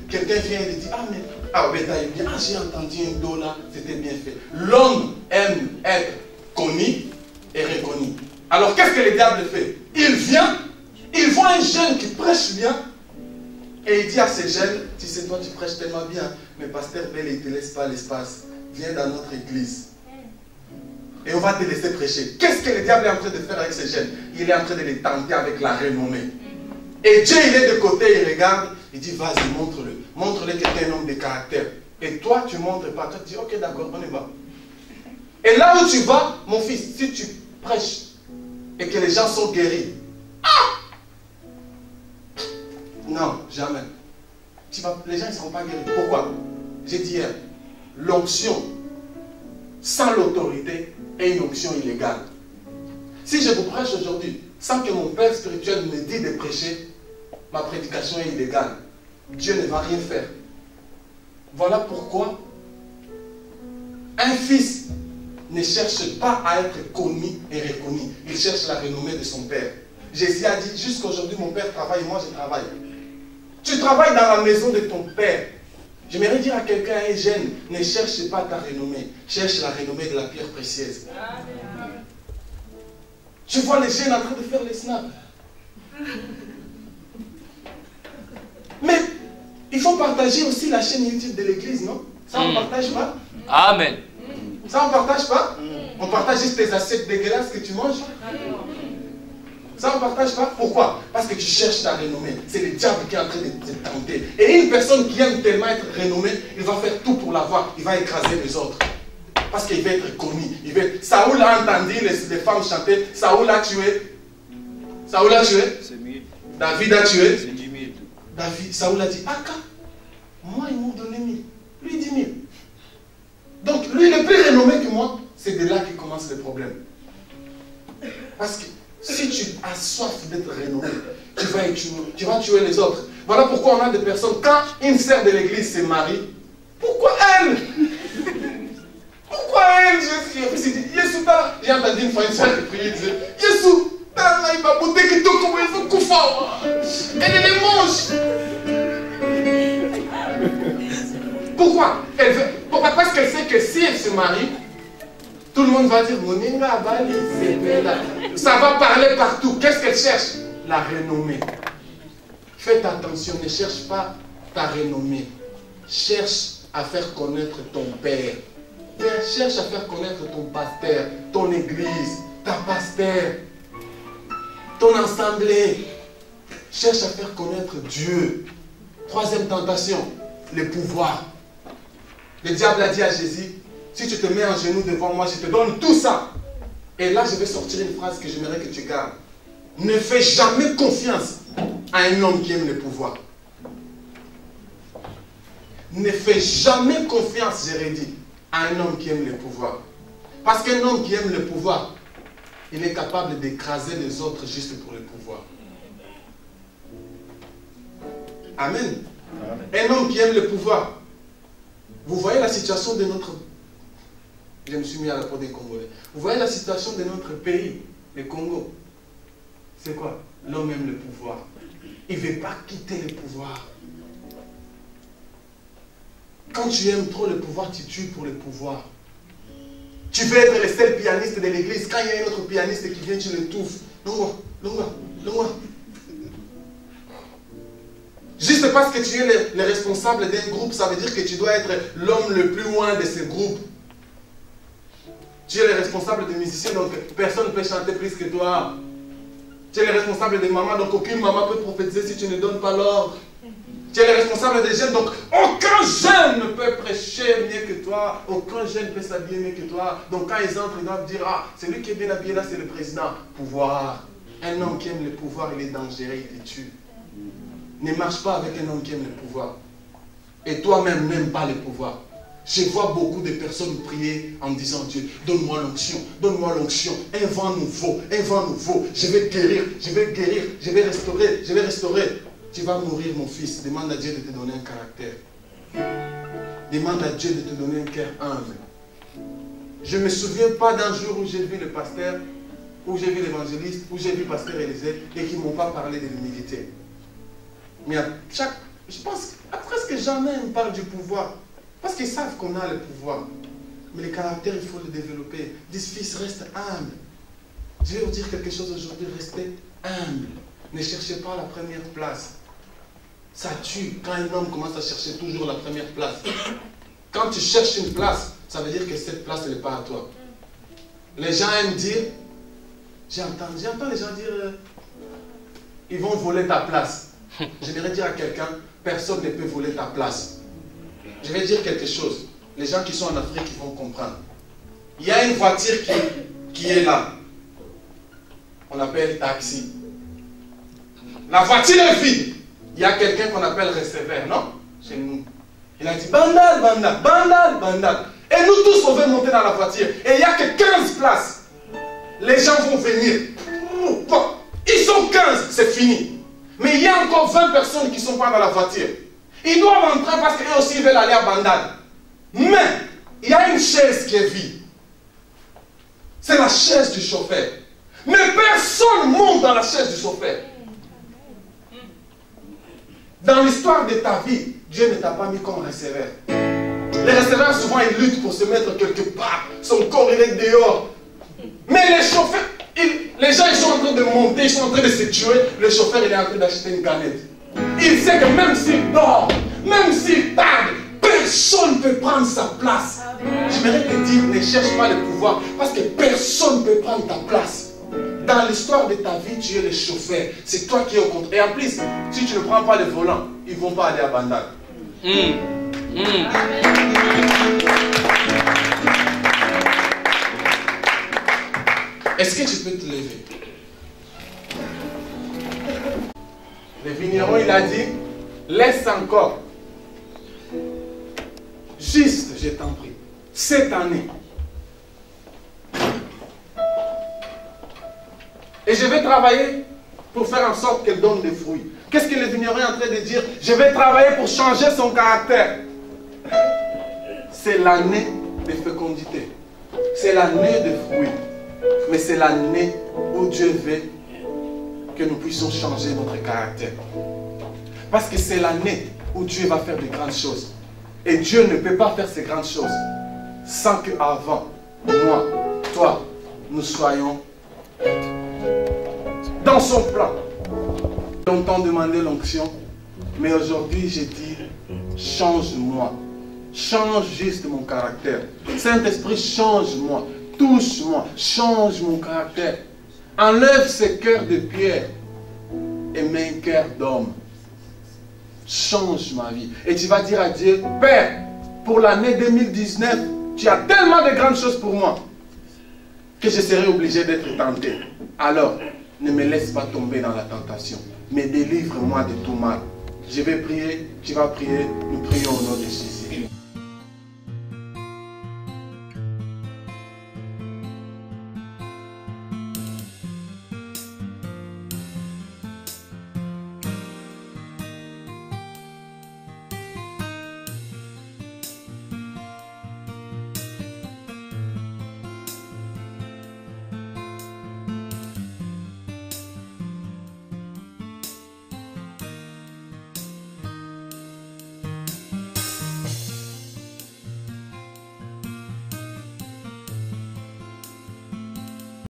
quelqu'un vient et lui dit, ah mais, bien, j'ai entendu un do là, c'était bien fait. L'homme aime être connu et reconnu. Alors qu'est-ce que le diable fait? Il vient, il voit un jeune qui prêche bien, et il dit à ces jeunes, tu sais, toi tu prêches tellement bien, mais pasteur Bell, il ne te laisse pas l'espace. Viens dans notre église. Et on va te laisser prêcher. Qu'est-ce que le diable est en train de faire avec ces jeunes? Il est en train de les tenter avec la renommée. Et Dieu, il est de côté, il regarde, il dit, vas-y, montre-le. Montre-le que tu es un homme de caractère. Et toi, tu ne montres pas. Toi, tu dis, ok, d'accord, on y va. Et là où tu vas, mon fils, si tu prêches et que les gens sont guéris, non, jamais. Les gens ne seront pas guéris. Pourquoi? J'ai dit hier, l'onction sans l'autorité est une onction illégale. Si je vous prêche aujourd'hui, sans que mon père spirituel me dise de prêcher, ma prédication est illégale. Dieu ne va rien faire. Voilà pourquoi un fils ne cherche pas à être connu et reconnu. Il cherche la renommée de son père. Jésus a dit, jusqu'aujourd'hui mon père travaille, moi je travaille. Tu travailles dans la maison de ton père. J'aimerais dire à quelqu'un, un jeune, ne cherche pas ta renommée. Cherche la renommée de la pierre précieuse. Tu vois les jeunes en train de faire les snaps. Mais il faut partager aussi la chaîne YouTube de l'église, non? Ça on ne partage pas? Amen. Ça on ne partage pas? On partage juste tes assiettes dégueulasses que tu manges? Ça, on ne partage pas. Pourquoi? Parce que tu cherches ta renommée. C'est le diable qui est en train de te tenter. Et une personne qui aime tellement être renommée, il va faire tout pour l'avoir. Il va écraser les autres. Parce qu'il veut être connu. Saoul a entendu les femmes chanter. Saoul a tué. Saoul a tué. David a tué. Saoul a dit, Aka, moi ils m'ont donné 1000. Lui 10 000. Donc lui le plus renommé que moi, c'est de là qu'il commence le problème. Parce que si tu as soif d'être renommé, tu vas tuer les autres. Voilà pourquoi on a des personnes, quand une sœur de l'église se marie, pourquoi elle? Pourquoi elle? J'ai entendu une fois une sœur qui priait, disait, Yesu, il va botter que tout comme ils ont couffa. Elle les mange. Pourquoi? Pourquoi? Parce qu'elle sait que si elle se marie, tout le monde va dire, ça va parler partout. Qu'est-ce qu'elle cherche? La renommée. Faites attention, ne cherche pas ta renommée. Cherche à faire connaître ton père. Cherche à faire connaître ton pasteur, ton église, ta pasteur, ton assemblée. Cherche à faire connaître Dieu. Troisième tentation, le pouvoir. Le diable a dit à Jésus, si tu te mets en genoux devant moi, je te donne tout ça. Et là, je vais sortir une phrase que j'aimerais que tu gardes. Ne fais jamais confiance à un homme qui aime le pouvoir. Ne fais jamais confiance, j'ai dit, à un homme qui aime le pouvoir. Parce qu'un homme qui aime le pouvoir, il est capable d'écraser les autres juste pour le pouvoir. Amen. Un homme qui aime le pouvoir. Vous voyez la situation de notre... Je me suis mis à la peau des Congolais. Vous voyez la situation de notre pays, le Congo. C'est quoi? L'homme aime le pouvoir. Il ne veut pas quitter le pouvoir. Quand tu aimes trop le pouvoir, tu tues pour le pouvoir. Tu veux être le seul pianiste de l'église. Quand il y a un autre pianiste qui vient, tu l'étouffes. Non, non, non. Juste parce que tu es le responsable d'un groupe, ça veut dire que tu dois être l'homme le plus loin de ce groupe. Tu es le responsable des musiciens, donc personne ne peut chanter plus que toi. Tu es le responsable des mamans, donc aucune maman peut prophétiser si tu ne donnes pas l'ordre. Tu es le responsable des jeunes, donc aucun jeune ne peut prêcher mieux que toi. Aucun jeune ne peut s'habiller mieux que toi. Donc quand ils entrent, ils doivent dire, ah, celui qui est bien habillé là, c'est le président. Pouvoir. Un homme qui aime le pouvoir, il est dangereux, il te tue. Ne marche pas avec un homme qui aime le pouvoir. Et toi-même n'aimes pas le pouvoir. Je vois beaucoup de personnes prier en disant, Dieu, donne-moi l'onction, un vent nouveau, je vais guérir, je vais restaurer. Tu vas mourir, mon fils. Demande à Dieu de te donner un caractère. Demande à Dieu de te donner un cœur humble. Je ne me souviens pas d'un jour où j'ai vu le pasteur, où j'ai vu l'évangéliste, où j'ai vu le pasteur Élisée et qui ne m'ont pas parlé de l'humilité. Mais je pense que presque jamais on parle du pouvoir. Parce qu'ils savent qu'on a le pouvoir. Mais le caractère, il faut le développer. Dis, fils, reste humble. Je vais vous dire quelque chose aujourd'hui, restez humble. Ne cherchez pas la première place. Ça tue quand un homme commence à chercher toujours la première place. Quand tu cherches une place, ça veut dire que cette place n'est pas à toi. Les gens aiment dire, j'entends les gens dire, ils vont voler ta place. J'aimerais dire à quelqu'un, personne ne peut voler ta place. Je vais dire quelque chose. Les gens qui sont en Afrique, ils vont comprendre. Il y a une voiture qui est là. On appelle taxi. La voiture est vide. Il y a quelqu'un qu'on appelle receveur, non? Chez nous. Il a dit, bandal. Et nous tous, on veut monter dans la voiture. Et il n'y a que 15 places. Les gens vont venir. Ils sont 15, c'est fini. Mais il y a encore 20 personnes qui ne sont pas dans la voiture. Ils doivent entrer parce qu'eux aussi veulent aller à Bandal. Mais, il y a une chaise qui est vide. C'est la chaise du chauffeur. Mais personne ne monte dans la chaise du chauffeur. Dans l'histoire de ta vie, Dieu ne t'a pas mis comme receveur. Les receveurs, souvent, ils luttent pour se mettre quelque part. Son corps, il est dehors. Mais les chauffeurs, les gens, ils sont en train de monter, ils sont en train de se tuer. Le chauffeur, il est en train d'acheter une canette. Il sait que même s'il dort, même s'il tarde, personne ne peut prendre sa place. J'aimerais te dire, ne cherche pas le pouvoir, parce que personne ne peut prendre ta place. Dans l'histoire de ta vie, tu es le chauffeur. C'est toi qui es au contrôle. Et en plus, si tu ne prends pas le volant, ils ne vont pas aller à Bandal. Est-ce que tu peux te lever? Le vigneron, il a dit, laisse encore. Juste, je t'en prie, cette année. Et je vais travailler pour faire en sorte qu'elle donne des fruits. Qu'est-ce que le vigneron est en train de dire? Je vais travailler pour changer son caractère. C'est l'année de fécondité. C'est l'année de fruits. Mais c'est l'année où Dieu veut que nous puissions changer notre caractère. Parce que c'est l'année où Dieu va faire de grandes choses. Et Dieu ne peut pas faire ces grandes choses sans qu'avant, moi, toi, nous soyons dans son plan. J'ai longtemps demandé l'onction, mais aujourd'hui j'ai dit, change-moi. Change juste mon caractère. Saint-Esprit, change-moi. Touche-moi. Change mon caractère. Enlève ce cœur de pierre et mets un cœur d'homme. Change ma vie. Et tu vas dire à Dieu, Père, pour l'année 2019, tu as tellement de grandes choses pour moi que je serai obligé d'être tenté. Alors, ne me laisse pas tomber dans la tentation, mais délivre-moi de tout mal. Je vais prier, tu vas prier, nous prions au nom de Jésus.